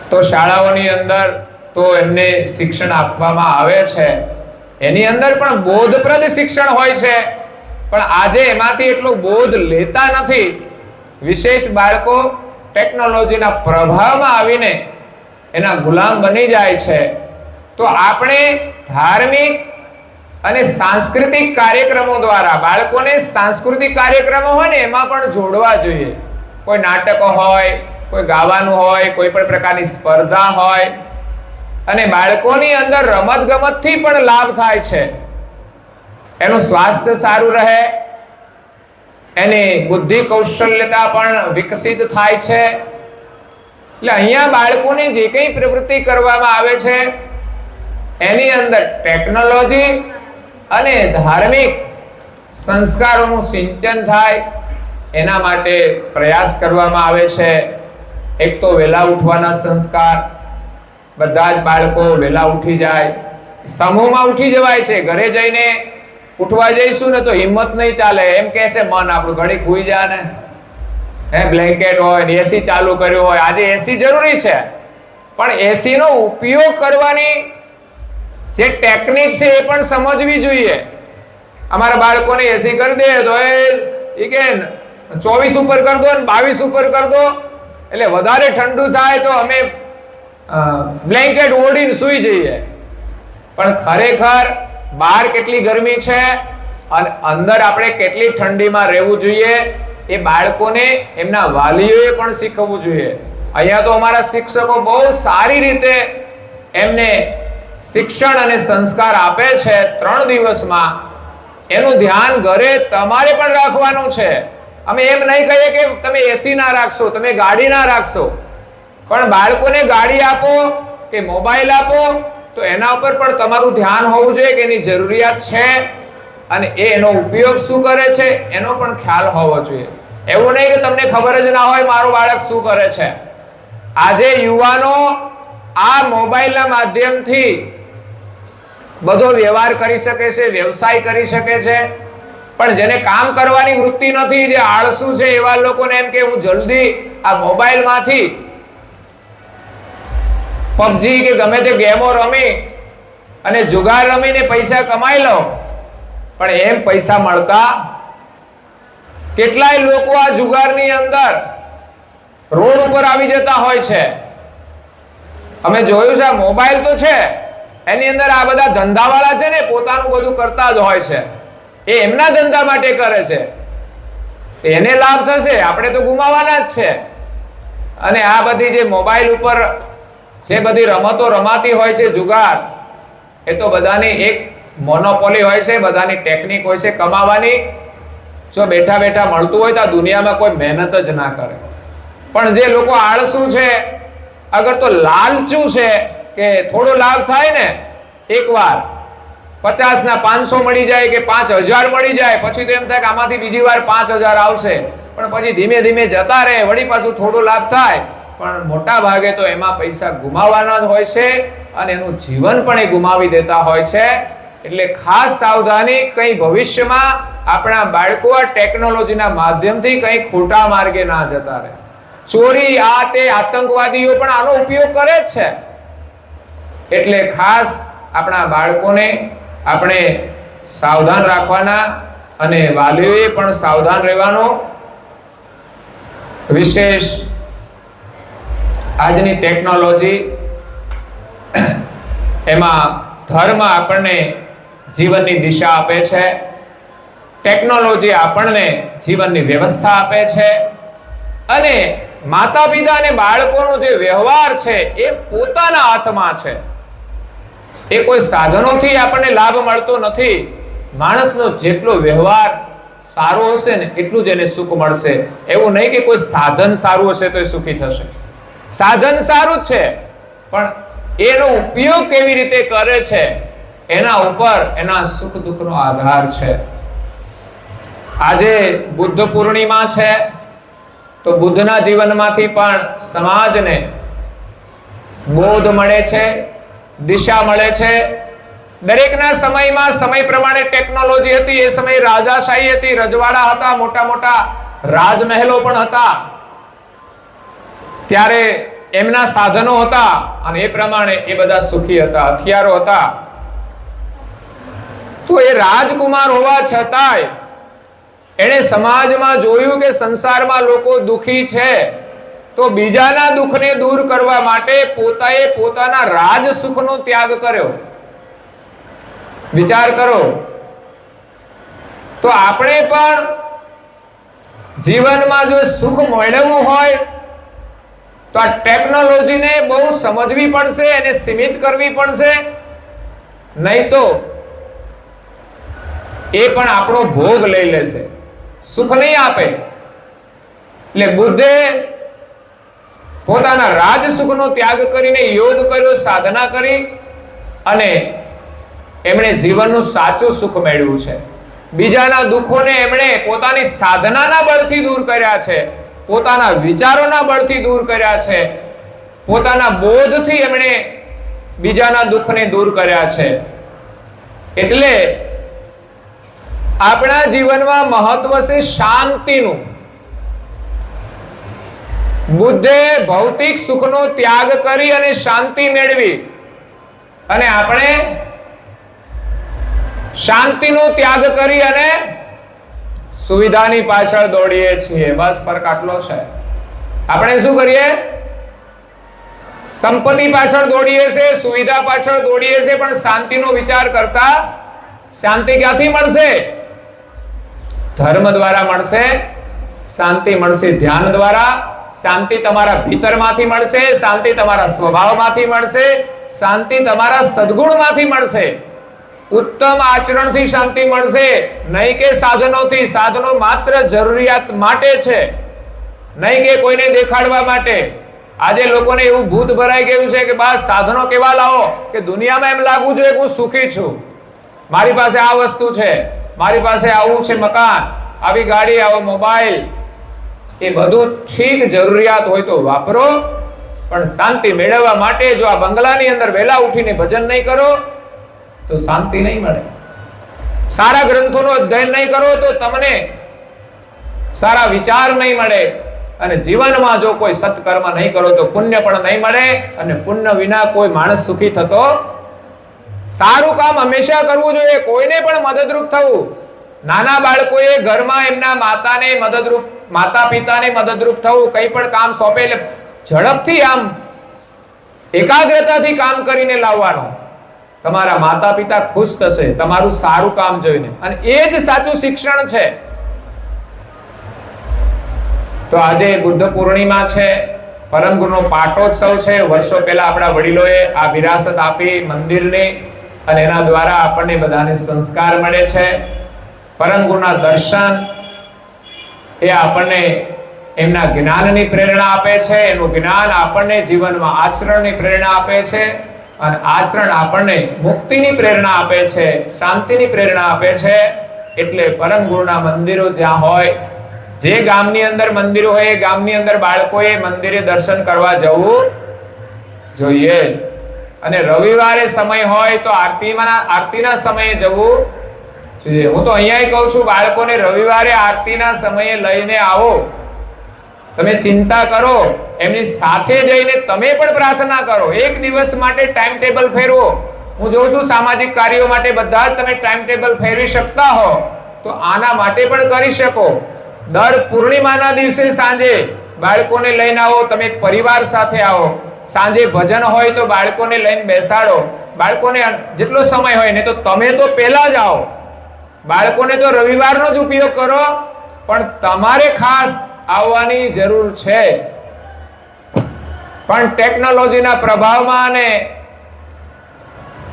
તો શાળાઓની અંદર તો એમને શિક્ષણ આપવામાં આવે છે, એની અંદર પણ બોધપ્રદ શિક્ષણ હોય છે, પણ આજે એમાંથી એટલો બોધ લેતા નથી. વિશેષ બાળકો ટેકનોલોજીના પ્રભાવમાં આવીને એના ગુલામ બની જાય છે. તો આપણે ધાર્મિક અને સાંસ્કૃતિક કાર્યક્રમો દ્વારા બાળકોને સાંસ્કૃતિક કાર્યક્રમો હોય ને એમાં પણ જોડવા જોઈએ. કોઈ નાટકો હોય, કોઈ ગાવાનું હોય, કોઈ પણ પ્રકારની સ્પર્ધા હોય. અને બાળકોની અંદર રમત ગમતથી પણ લાભ થાય છે. એનું સ્વાસ્થ્ય સારું રહે, એની બુદ્ધિ કૌશલ્યતા પણ વિકસિત થાય છે. એટલે અહીંયા બાળકોને જે કંઈ પ્રવૃત્તિ કરવામાં આવે છે એની અંદર ટેકનોલોજી અને ધાર્મિક સંસ્કારોનું સિંચન થાય, એના માટે પ્રયાસ કરવામાં આવે છે. એક તો વહેલા ઉઠવાના સંસ્કાર, બધા જ બાળકો વહેલા ઉઠી જાય, સમૂહમાં ઉઠી જવાય છે. ઘરે જઈને ઉઠવા જઈશું ને તો હિંમત નહીં ચાલે, એમ કહેશે મન આપણું ઘડીક હુઈ જા ને, બ્લેન્કેટ હોય, એસી ચાલુ કર્યો હોય. આજે એસી જરૂરી છે, પણ એસી નો ઉપયોગ કરવાની જે ટેકનિક છે એ પણ સમજવી જોઈએ. અમારા બાળકોને એસી કરી દે તો એ કે 24 ઉપર કરી દો ને 22 ઉપર કરી દો, એટલે વધારે ઠંડુ થાય તો અમે બ્લેન્કેટ ઓઢીને સૂઈ જઈએ. પણ ખરેખર બહાર કેટલી ગરમી છે અને અંદર આપણે કેટલી ઠંડીમાં રહેવું જોઈએ એ બાળકોને એમના વાલીઓએ પણ શીખવવું જોઈએ. અહીંયા તો અમારા શિક્ષકો બહુ સારી રીતે એમને શિક્ષણ અને સંસ્કાર આપે છે 3 દિવસમાં. એનું ધ્યાન ઘરે તમારે પણ રાખવાનું છે. અમે એમ નહીં કહીએ કે તમે એસી ના રાખશો, તમે ગાડી ના રાખશો, પણ બાળકોને ગાડી આપો કે મોબાઈલ આપો તો એના ઉપર પણ તમારું ધ્યાન હોવું જોઈએ કે એની જરૂરિયાત છે અને એનો ઉપયોગ શું કરે છે એનો પણ ખ્યાલ હોવો જોઈએ. એવું નહીં કે તમને ખબર જ ના હોય મારું બાળક શું કરે છે. આજે યુવાનો આ મોબાઈલના માધ્યમથી બધો વ્યવહાર કરી શકે છે, વ્યવસાય કરી શકે છે, પણ જેને કામ કરવાની વૃત્તિ નથી, જે આળસુ છે, એવા લોકોને એમ કે હું જલ્દી આ મોબાઈલમાંથી પબજી કે ગમે તે ગેમો રમી અને જુગાર રમીને પૈસા કમાઈ લો, પણ એમ પૈસા મળતા કેટલાય લોકો આ જુગારની અંદર રોડ ઉપર આવી જતા હોય છે. અમે જોયું છે, મોબાઈલ તો છે એની અંદર આ બધા ધંધાવાળા છે ને પોતાનું બધું કરતા જ હોય છે. એ એમના ધંધા માટે કરે છે, એને લાભ થશે, આપણે તો ગુમાવાના જ છે. અને આ બધી જે મોબાઈલ ઉપર જે બધી રમતો રમાતી હોય છે જુગાર, એ તો બધાની એક મોનોપોલી હોય છે, બધાની ટેકનિક હોય છે કમાવાની. જો બેઠા બેઠા મળતું હોય તો આ દુનિયામાં કોઈ મહેનત જ ના કરે. પણ જે લોકો આળસુ છે, અગર તો લાલચુ છે કે થોડો લાભ થાય ને એકવાર 50 ના 500 મળી જાય કે 5000 મળી જાય, પછી તો એમ થાય કે આમાંથી બીજી વાર 5000 આવશે, પણ પછી ધીમે ધીમે જતા રહે, વળી પાછું થોડો લાભ થાય, પણ મોટા ભાગે તો એમાં પૈસા ગુમાવવાના જ હોય છે અને એનું જીવન પણ એ ગુમાવી દેતા હોય છે. એટલે ખાસ સાવધાની, કઈ ભવિષ્યમાં આપણા બાળકો આ ટેકનોલોજીના માધ્યમથી કઈ ખોટા માર્ગે ના જતા રહે. ચોરી, આ તે આતંકવાદીઓ પણ આનો ઉપયોગ કરે જ છે. એટલે ખાસ આપણા બાળકોને આપણે સાવધાન રાખવાના અને વાલીઓએ પણ સાવધાન રહેવાનું. વિશેષ આજની ટેકનોલોજી એમાં ધર્મ આપણને જીવનની દિશા આપે છે, ટેકનોલોજી આપણને જીવનની વ્યવસ્થા આપે છે, અને માતા પિતા અને બાળકોનો જે વ્યવહાર છે એ પોતાના હાથમાં છે. એ કોઈ સાધનોથી આપણને લાભ મળતો નથી. માણસનો જેટલો વ્યવહાર સારો હશે ને એટલું જ એને સુખ મળશે. એવું નહીં કે કોઈ સાધન સારું હશે તો એ સુખી થશે. સાધન સારું જ છે, પણ એનો ઉપયોગ કેવી રીતે કરે છે એના ઉપર એના સુખ દુઃખનો આધાર છે. આજે બુદ્ધ પૂર્ણિમા છે, તો બુદ્ધના જીવનમાંથી પણ સમાજને બોધ મળે છે, દિશા મળે છે. દરેકના સમયમાં સમય પ્રમાણે ટેકનોલોજી હતી. એ સમયે રાજાશાહી હતી, રજવાડા હતા, મોટા મોટા રાજમહેલો પણ હતા. ત્યારે એમના સાધનો હતા અને એ પ્રમાણે એ બધા સુખી હતા, હથિયારો હતા. તો એ રાજકુમાર હોવા છતાંય એણે સમાજમાં જોયું કે સંસારમાં લોકો દુખી છે, તો બીજાના દુઃખને દૂર કરવા માટે પોતાએ પોતાના રાજ સુખનો ત્યાગ કર્યો. વિચાર કરો, તો આપણે પણ જીવનમાં જો સુખ મેળવવું હોય તો આ ટેકનોલોજીને બહુ સમજવી પડશે અને સીમિત કરવી પડશે, નહીં તો એ પણ આપણો ભોગ લઈ લેશે, સુખ નહીં આપે. એટલે બુદ્ધે પોતાના રાજ સુખનો ત્યાગ કરીને યોગ કર્યો, સાધના કરી અને એમણે જીવનનું સાચું સુખ મેળવ્યું છે. બીજાના દુઃખોને એમણે પોતાની સાધનાના બળથી દૂર કર્યા છે, પોતાના વિચારોના બળથી દૂર કર્યા છે, પોતાના બોધથી એમણે બીજાના દુઃખને દૂર કર્યા છે. એટલે આપણા જીવનમાં મહત્વ છે શાંતિનું. બુદ્ધે ભૌતિક સુખનો ત્યાગ કરી અને શાંતિ મેળવી, અને આપણે શાંતિનો ત્યાગ કરી અને સુવિધાની પાછળ દોડીએ છીએ. બસ ફરક આટલો છે. આપણે શું કરીએ? સંપત્તિ પાછળ દોડીએ છીએ, સુવિધા પાછળ દોડીએ છીએ, પણ શાંતિનો વિચાર કરતા શાંતિ ક્યાંથી મળશે? ધર્મ દ્વારા મળશે શાંતિ. મળશે ધ્યાન દ્વારા. શાંતિ તમારા ભીતરમાંથી મળશે, શાંતિ તમારા સ્વભાવમાંથી મળશે, શાંતિ તમારા સદગુણમાંથી મળશે. ઉત્તમ આચરણથી શાંતિ મળશે, નહીં કે સાધનોથી. સાધનો માત્ર જરૂરિયાત માટે છે, નહીં કે કોઈને દેખાડવા માટે. આજે લોકોને એવું ભૂત ભરાઈ ગયું છે કે બસ સાધનો કેવા લાવો કે દુનિયામાં એમ લાગવું જોઈએ કે હું સુખી છું, મારી પાસે આ વસ્તુ છે, મારી પાસે આવું છે મકાન, આવી ગાડી, આવો મોબાઈલ. એ બધું ઠીક, જરૂરિયાત હોય તો વાપરો, પણ શાંતિ મેળવવા માટે જો આ બંગલાની અંદર વહેલા ઉઠીને ભજન નહીં કરો તો શાંતિ નહીં મળે. સારા ગ્રંથોનો અધ્યયન નહીં કરો તો તમને સારા વિચાર નહીં મળે. અને જીવનમાં જો કોઈ સત્કર્મ નહીં કરો તો પુણ્ય પણ નહીં મળે. અને પુણ્ય વિના કોઈ માણસ સુખી થતો. સારું કામ હંમેશા કરવું જોઈએ, કોઈને પણ મદદરૂપ થવું. નાના બાળકોએ ઘરમાં એમના માતા પિતાને મદદરૂપ થવું. કંઈ પણ કામ સોંપે એટલે ઝડપથી આમ એકાગ્રતાથી કામ કરીને લાવવાનું. તમારા માતા પિતા ખુશ થશે તમારું સારું કામ જોઈને, અને એ જ સાચું શિક્ષણ છે. તો આજે બુદ્ધ પૂર્ણિમા છે, પરમ ગુરુનો પાટોત્સવ છે. વર્ષો પહેલા આપણા વડીલોએ આ વિરાસત આપી મંદિરની, અને એના દ્વારા આપણને બધાને સંસ્કાર મળે છે. પરમ ગુરુના દર્શન એ આપણને એમના જ્ઞાનની પ્રેરણા આપે છે. એનું જ્ઞાન આપણને જીવનમાં આચરણની પ્રેરણા આપે છે, અને આચરણ આપણને મુક્તિની પ્રેરણા આપે છે, શાંતિની પ્રેરણા આપે છે. એટલે પરમ ગુરુના મંદિરો જ્યાં હોય, જે ગામની અંદર મંદિરો હોય એ ગામની અંદર બાળકોએ મંદિરે દર્શન કરવા જવું જોઈએ. અને રવિવારે સમય હોય તો આરતીના સમયે જવું જોઈએ. હું તો અહીંયા કહું છું, બાળકોને રવિવારે આરતીના સમયે લઈને આવો. તમે ચિંતા કરો, એમની સાથે જઈને તમે પણ પ્રાર્થના કરો. એક દિવસ માટે ટાઈમ ટેબલ ફેરવો. હું જોઉં છું સામાજિક કાર્યો માટે બધા જ તમે ટાઈમ ટેબલ ફેરવી શકતા હો તો આના માટે પણ કરી શકો. દર પૂર્ણિમાના દિવસે સાંજે બાળકોને લઈને આવો, તમે પરિવાર સાથે આવો. સાંજે ભજન હોય તો બાળકોને લઈને બેસાડો. બાળકોને જેટલો સમય હોય ને તો તમે તો પહેલા જ આવો. બાળકોને તો રવિવારનો જ ઉપયોગ કરો, પણ તમારે ખાસ આવવાની જરૂર છે. પણ ટેકનોલોજીના પ્રભાવમાં અને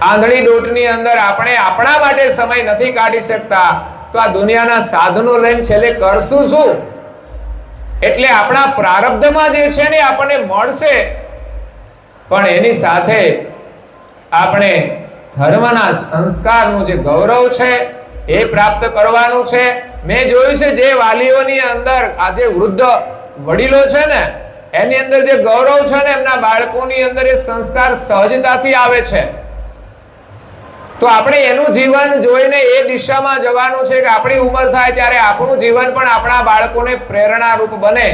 આંધળી દોટની અંદર આપણે આપણા માટે સમય નથી કાઢી શકતા. તો આ દુનિયાના સાધનો લઈને છેલ્લે કરશું શું? એટલે આપણા પ્રારબ્ધમાં જે છે ને આપણને મળશે, પણ એની સાથે આપણે ધર્મના સંસ્કારનું જે ગૌરવ છે એ પ્રાપ્ત કરવાનું છે. મેં જોયું છે જે વાલીઓની અંદર આજે વૃદ્ધ વડીલો છે ને એની અંદર જે ગૌરવ છે ને એમના બાળકોની અંદર એ સંસ્કાર સહજતાથી આવે છે. તો આપણે એનું જીવન જોઈને એ દિશામાં જવાનું છે કે આપણી ઉંમર થાય ત્યારે આપણું જીવન પણ આપણા બાળકોને પ્રેરણારૂપ બને.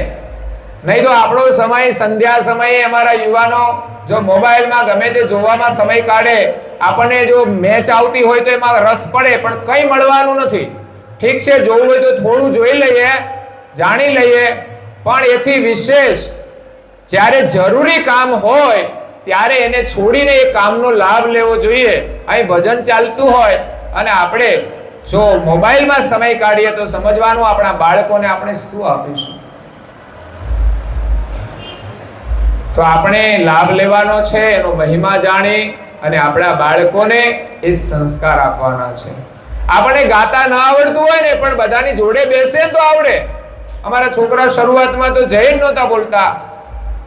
નહીં તો આપણો સમય, સંધ્યા સમયે અમારા યુવાનો જો મોબાઈલમાં ગમે તે જોવામાં સમય કાઢે, આપણને જો મેચ આવતી હોય તો એમાં રસ પડે, પણ કંઈ મળવાનું નથી. ઠીક છે, જોવું હોય તો થોડું જોઈ લઈએ, જાણી લઈએ, પણ એથી વિશેષ જ્યારે જરૂરી કામ હોય ત્યારે એને છોડીને એ કામનો લાભ લેવો જોઈએ. અહીં ભજન ચાલતું હોય અને આપણે જો મોબાઈલમાં સમય કાઢીએ તો સમજવાનું આપણા બાળકોને આપણે શું આપીશું. તો આપણે લાભ લેવાનો છે, એનો મહિમા જાણી અને આપણા બાળકોને એ સંસ્કાર આપવાના છે. આપણે ગાતા ન આવડતું હોય ને પણ બધાની જોડે બેસે તો આવડે. અમારા છોકરા શરૂઆતમાં તો જય જ નહોતા બોલતા,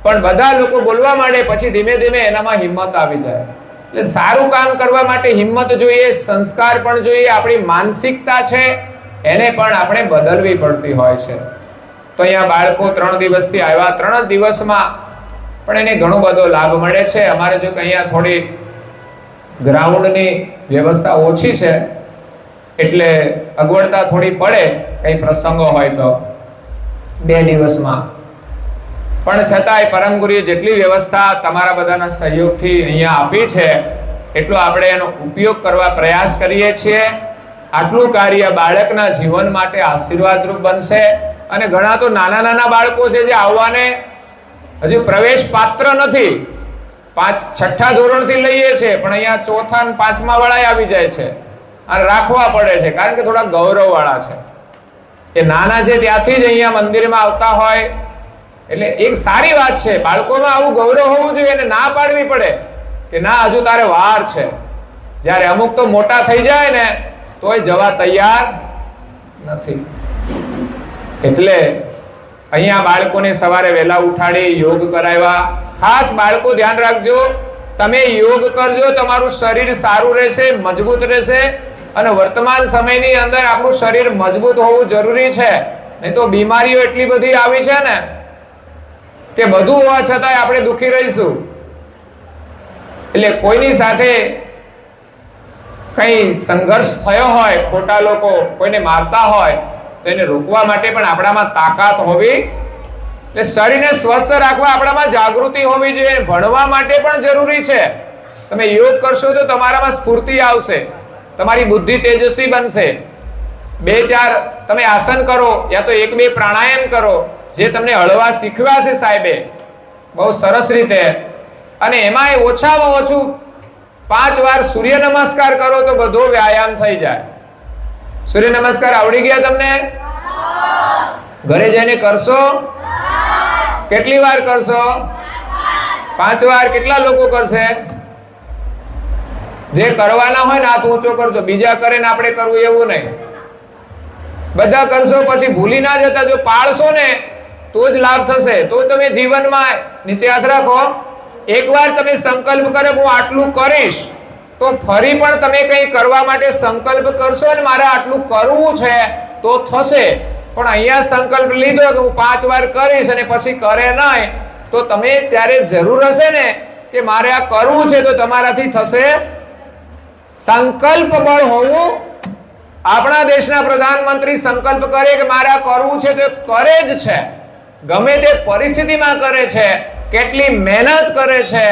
પણ બધા લોકો બોલવા માંડે, પછી ધીમે ધીમે એનામાં હિંમત આવી જાય. એટલે સારું કામ કરવા માટે હિંમત જોઈએ, સંસ્કાર પણ જોઈએ. આપણી માનસિકતા છે એને પણ આપણે બદલવી પડતી હોય છે. તો અહીંયા બાળકો 3 દિવસથી આવ્યા, 3 દિવસમાં પણ એને ઘણો બધો લાભ મળે છે. અમારે જો કે અહીંયા થોડી ગ્રાઉન્ડની વ્યવસ્થા ઓછી છે એટલે અગવડતા થોડી પડે કઈ પ્રસંગો હોય તો 2 દિવસમાં. પણ છતાંય પરમ ગુરુએ જેટલી વ્યવસ્થા તમારા બધાના સહયોગથી અહીંયા આપી છે એટલો આપણે એનો ઉપયોગ કરવા પ્રયાસ કરીએ છીએ. આટલું કાર્ય બાળકના જીવન માટે આશીર્વાદરૂપ બનશે. અને ઘણા તો નાના નાના બાળકો છે જે આવવાને હજુ પ્રવેશ પાત્ર નથી, 6ઠ્ઠા ધોરણથી લઈએ છે, પણ અહીંયા 4થા અને 5મા વાળા આવી જાય છે અને રાખવા પડે છે, કારણ કે થોડા ગૌરવ વાળા છે. એ નાના છે ત્યાંથી જ અહીંયા મંદિરમાં આવતા હોય, એટલે એક સારી વાત છે. બાળકોમાં આવું ગૌરવ હોવું જોઈએ અને ના પાડવી પડે કે ના, હજુ તારે વાર છે. જ્યારે અમુક તો મોટા થઈ જાય ને તોય જવા તૈયાર નથી. એટલે અહીંયા બાળકોને સવારે વહેલા ઉઠાડી યોગ કરાવ્યા. ખાસ બાળકો ધ્યાન રાખજો, તમે યોગ કરજો, તમારું શરીર સારું રહેશે, મજબૂત રહેશે. અને વર્તમાન સમયની અંદર આપણું શરીર મજબૂત હોવું જરૂરી છે, નહીં તો બીમારીઓ એટલી બધી આવી છે ને કે બધું હોવા છતાંય આપણે દુખી રહીશું. એટલે કોઈની સાથે કઈ સંઘર્ષ થયો હોય, ખોટા લોકો કોઈને મારતા હોય તો એને રોકવા માટે પણ આપણામાં તાકાત હોવી, એટલે શરીરને સ્વસ્થ રાખવા આપણામાં જાગૃતિ હોવી જોઈએ. ભણવા માટે પણ જરૂરી છે. તમે યોગ કરશો તો તમારામાં સ્ફૂર્તિ આવશે, તમારી બુદ્ધિ તેજસ્વી બનશે. 2-4 તમે આસન કરો, યા તો 1-2 પ્રાણાયામ કરો, જે તમને હળવા શીખવ્યા છે સાહેબે બહુ સરસ રીતે. અને એમાં ઓછામાં ઓછું 5 વાર સૂર્ય નમસ્કાર કરો તો બધો વ્યાયામ થઈ જાય. સૂર્ય નમસ્કાર આવડી ગયા તમને? ઘરે જઈને કરશો? કેટલી વાર કરશો? 5 વાર. કેટલા લોકો કરશે? જે કરવાના હોય ને હાથ ઊંચો કરજો, બીજા કરે ને આપણે કરવું એવું નહીં. બધા કરશો, પછી ભૂલી ના જતા. જો પાળશો ને તો જ લાભ થશે. તો તમે જીવનમાં નીચે હાથ રાખો. એકવાર તમે સંકલ્પ કરે હું આટલું કરીશ, તો ફરી પણ તમે કંઈ કરવા માટે સંકલ્પ કરશો ને મારે આટલું કરવું છે તો થશે. પણ અહીંયા સંકલ્પ લીધો કે હું 5 વાર કરીશ અને પછી કરે નહીં, તો તમે ત્યારે જરૂર હશે ને કે મારે આ કરવું છે, તો તમારાથી થશે. સંકલ્પ બળ હોવું. આપણા દેશના પ્રધાનમંત્રી સંકલ્પ કરે કે મારે આ કરવું છે તો કરે જ છે, ગમે તે પરિસ્થિતિમાં કરે છે, કેટલી મહેનત કરે છે.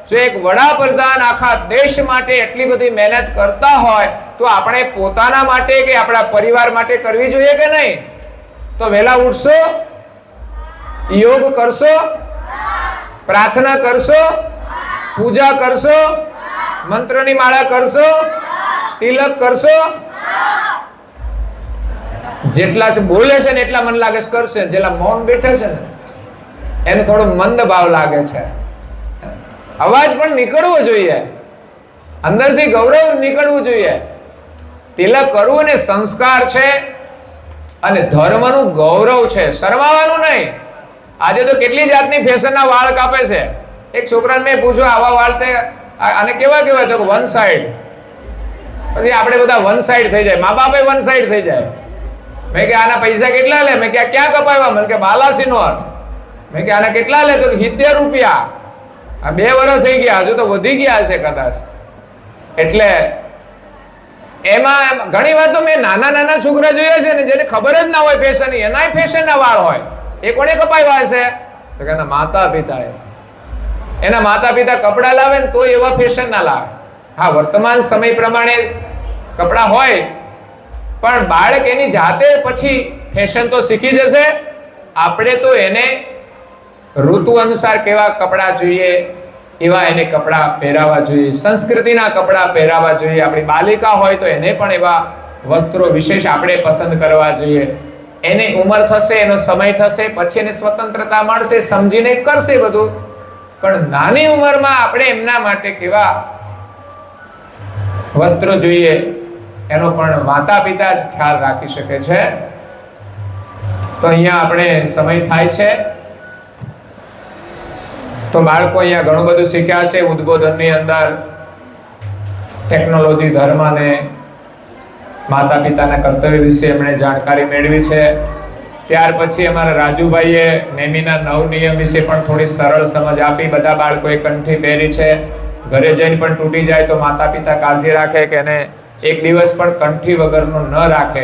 જો એક વડાપ્રધાન આખા દેશ માટે એટલી બધી મહેનત કરતા હોય તો આપણે પોતાના માટે કે આપણા પરિવાર માટે કરવી જોઈએ કે નહીં? તો વહેલા ઉઠશો, યોગ કરશો, પ્રાર્થના કરશો, પૂજા કરશો, મંત્રની માળા કરશો, તિલક કરશો. જેટલા બોલે છે ને એટલા મન લાગે છે કરશે. જેટલા મૌન બેઠે છે ને એને થોડો મંદ ભાવ લાગે છે. અવાજ પણ નીકળવો જોઈએ, અંદરથી ગૌરવ નીકળવું જોઈએ. તિલક કરવું ને સંસ્કાર છે અને ધર્મનું ગૌરવ છે, શરમાવાનું નહીં. આજે તો કેટલી જાતની ફેશનના વાળ કાપે છે. એક છોકરાને મેં પૂછ્યું આવા વાળ તે આને કેવા કહેવાય? તો વન સાઈડ. પછી આપણે બધા વન સાઈડ થઈ જાય, મા બાપે વન સાઈડ થઈ જાય. મેં કે આના પૈસા કેટલા લે? મેં કે ક્યાં કપાવ્યા? મને કે બાલાસિનોર. મેં કે આના કેટલા લે? તો 70 રૂપિયા. આ 2 વર્ષ થઈ ગયા, હજુ તો વધી ગયા હશે કદાચ. એટલે એમાં ઘણી વાર તો મેં નાના છોકરા જોયા છે ને જેને ખબર જ ના હોય ફેશન, એના ફેશનના વાળ હોય. એ કોણે કપાવ્યા હશે? તો કે એના માતા પિતાએ. એના માતા પિતા કપડા લાવે ને તો એવા ફેશન ના લાવે. હા, વર્તમાન સમય પ્રમાણે કપડા હોય, પણ બાળક એની જાતે પછી ફેશન તો શીખી જશે. આપણે તો એને ઋતુ અનુસાર કેવા કપડા જોઈએ એવા એને કપડા પહેરાવા જોઈએ, સંસ્કૃતિના કપડા પહેરાવા જોઈએ. આપણી બાલિકા હોય તો એને પણ એવા વસ્ત્રો વિશેષ આપણે પસંદ કરવા જોઈએ. એની ઉંમર થશે, એનો સમય થશે, પછી એને સ્વતંત્રતા મળશે, સમજીને કરશે બધું. પણ નાની ઉંમરમાં આપણે એમના માટે કેવા વસ્ત્રો જોઈએ એનો પણ માતા પિતા જ ખ્યાલ રાખી શકે છે. તો અહીંયા આપણે સમય થાય છે, તો બાળકો અહીંયા ઘણું બધું શીખ્યા છે. ઉદ્બોધનની અંદર ટેકનોલોજી, ધર્મ અને માતા પિતાના કર્તવ્ય વિશે એમણે જાણકારી મેળવી છે. ત્યાર પછી અમારા રાજુભાઈએ નેમીના 9 નિયમ વિશે પણ થોડી સરળ સમજ આપી. બધા બાળકોએ કંઠી પહેરી છે. ઘરે જઈને પણ તૂટી જાય તો માતા પિતા કાળજી રાખે કે એને એક દિવસ પણ કંઠી વગરનું ન રાખે.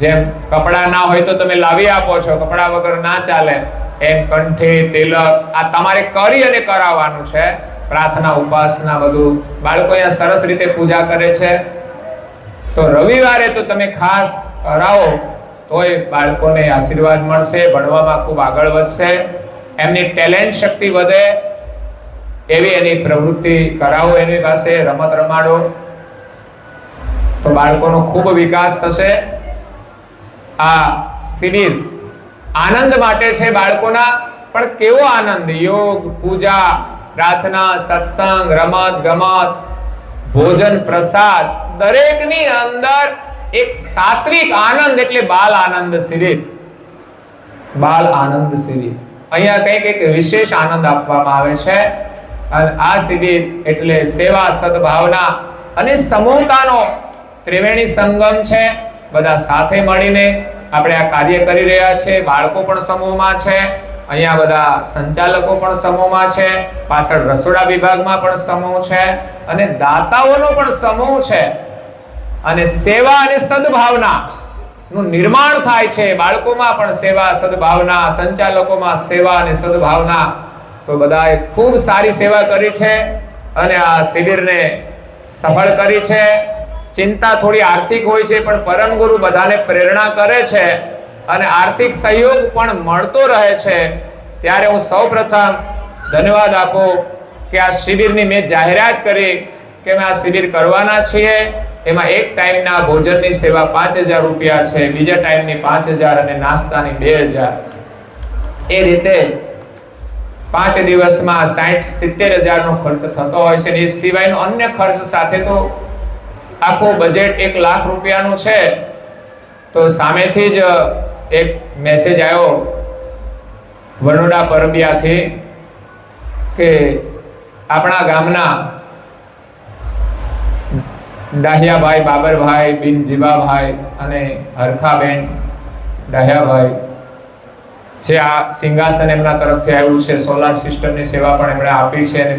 જેમ કપડા ના હોય તો તમે લાવી આપો છો, કપડા વગર ના ચાલે, એમ કંઠી, તિલક આ તમારે કરી અને કરાવવાનું છે. પ્રાર્થના, ઉપાસના બધું બાળકો અહીંયા સરસ રીતે પૂજા કરે છે. તો રવિવારે તો તમે ખાસ કરાવો તોય બાળકોને આશીર્વાદ મળશે, ભણવામાં ખૂબ આગળ વધશે, એમની ટેલેન્ટ શક્તિ વધે એવી એની પ્રવૃત્તિ કરાવો, એની પાસે રમત રમાડો તો બાળકોનો ખૂબ વિકાસ થશે. આ શિબિર આનંદ માટે છે બાળકોના, પણ કેવો આનંદ? યોગ, પૂજા, પ્રાર્થના, સત્સંગ, રમત ગમત, ભોજન, પ્રસાદ, દરેકની અંદર એક સાત્વિક આનંદ, એટલે બાલ આનંદ શિબિર. બાલ આનંદ શિબિર અહીંયા કંઈક એક વિશેષ આનંદ આપવામાં આવે છે. અને આ શિબિર એટલે સેવા, સદભાવના અને સમૂહતાનો ત્રિવેણી સંગમ છે. બધા સાથે મળીને આપણે આ કાર્ય કરી રહ્યા છે. બાળકો પણ સમૂહમાં છે, અહીંયા બધા સંચાલકો પણ સમૂહમાં છે, પાછળ રસોડા વિભાગમાં પણ સમૂહ છે અને દાતાઓનો પણ સમૂહ છે. અને સેવા અને સદભાવના નું નિર્માણ થાય છે. બાળકોમાં પણ સેવા, સદભાવના, સંચાલકોમાં સેવા અને સદભાવના. તો બધાએ ખૂબ સારી સેવા કરી છે અને આ શિબિરને સફળ કરી છે. ચિંતા થોડી આર્થિક હોય છે, પણ પરમ ગુરુ બધાને પ્રેરણા કરે છે અને આર્થિક સહયોગ પણ મળતો રહે છે. ત્યારે હું સૌપ્રથમ ધન્યવાદ આપું કે આ શિબિરની મેં જાહેરાત કરી કે અમે આ શિબિર કરવાના છીએ. એમાં એક ટાઈમના ભોજનની સેવા 5000 રૂપિયા છે, બીજા ટાઈમની 5000 અને નાસ્તાની 2000. એ રીતે 5 દિવસમાં 60-70 નો ખર્ચ થતો હોય છે. એ સિવાયનો અન્ય ખર્ચ સાથે તો આખું બજેટ 1 લાખ રૂપિયાનું છે. તો સામેથી જ એક મેસેજ આવ્યો વનોડા પરબિયાથી કે આપણા ગામના ડાહિયાભાઈ, બાબરભાઈ, બિન જીવાભાઈ અને હરખાબેન ડાહિયાભાઈ જે આ સિંહાસન એમના તરફથી આવ્યું છે, સોલાર સિસ્ટમની સેવા પણ એમણે આપી છે અને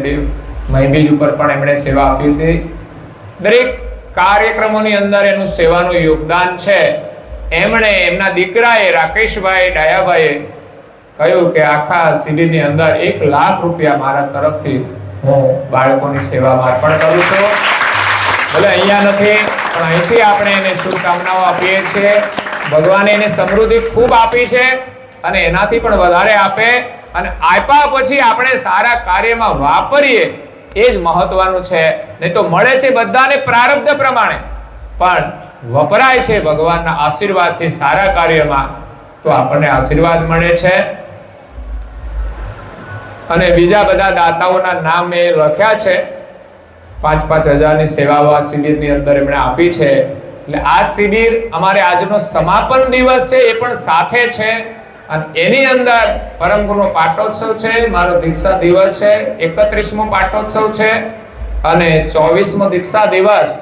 મહીબીજ ઉપર પણ એમણે સેવા આપી હતી. દરેક કાર્યક્રમોની અંદર એનું સેવાનું યોગદાન છે. એમણે એમના દીકરાએ રાકેશભાઈ ડાયાભાઈએ કહ્યું કે આખા શિબિરની અંદર 1 લાખ રૂપિયા મારા તરફથી હું બાળકોની સેવામાં અર્પણ કરું છું. ભલે અહીંયા નથી, પણ અહીંથી આપણે એને શુભકામનાઓ આપીએ છીએ. ભગવાને એને સમૃદ્ધિ ખૂબ આપી છે અને એનાથી પણ વધારે આપે, અને આપ્યા પછી આપણે સારા કાર્યમાં વાપરીએ એ જ મહત્વનું છે. નહીં તો મળે છે બધાને પ્રારબ્ધ પ્રમાણે, પણ વપરાય છે ભગવાનના આશીર્વાદથી સારા કાર્યમાં તો આપણને આશીર્વાદ મળે છે. અને બીજા બધા દાતાઓના નામ મેં લખ્યા છે. 5-5 હજારની સેવાઓ આ શિબિરની અંદર એમણે આપી છે. એટલે આ શિબિર અમારે આજનો સમાપન દિવસ છે, એ પણ સાથે છે. અને એની અંદર પરમ ગુરુનો પાટોત્સવ છે, મારો દીક્ષા દિવસ છે, 31મો પાટોત્સવ છે અને 24મો દીક્ષા દિવસ.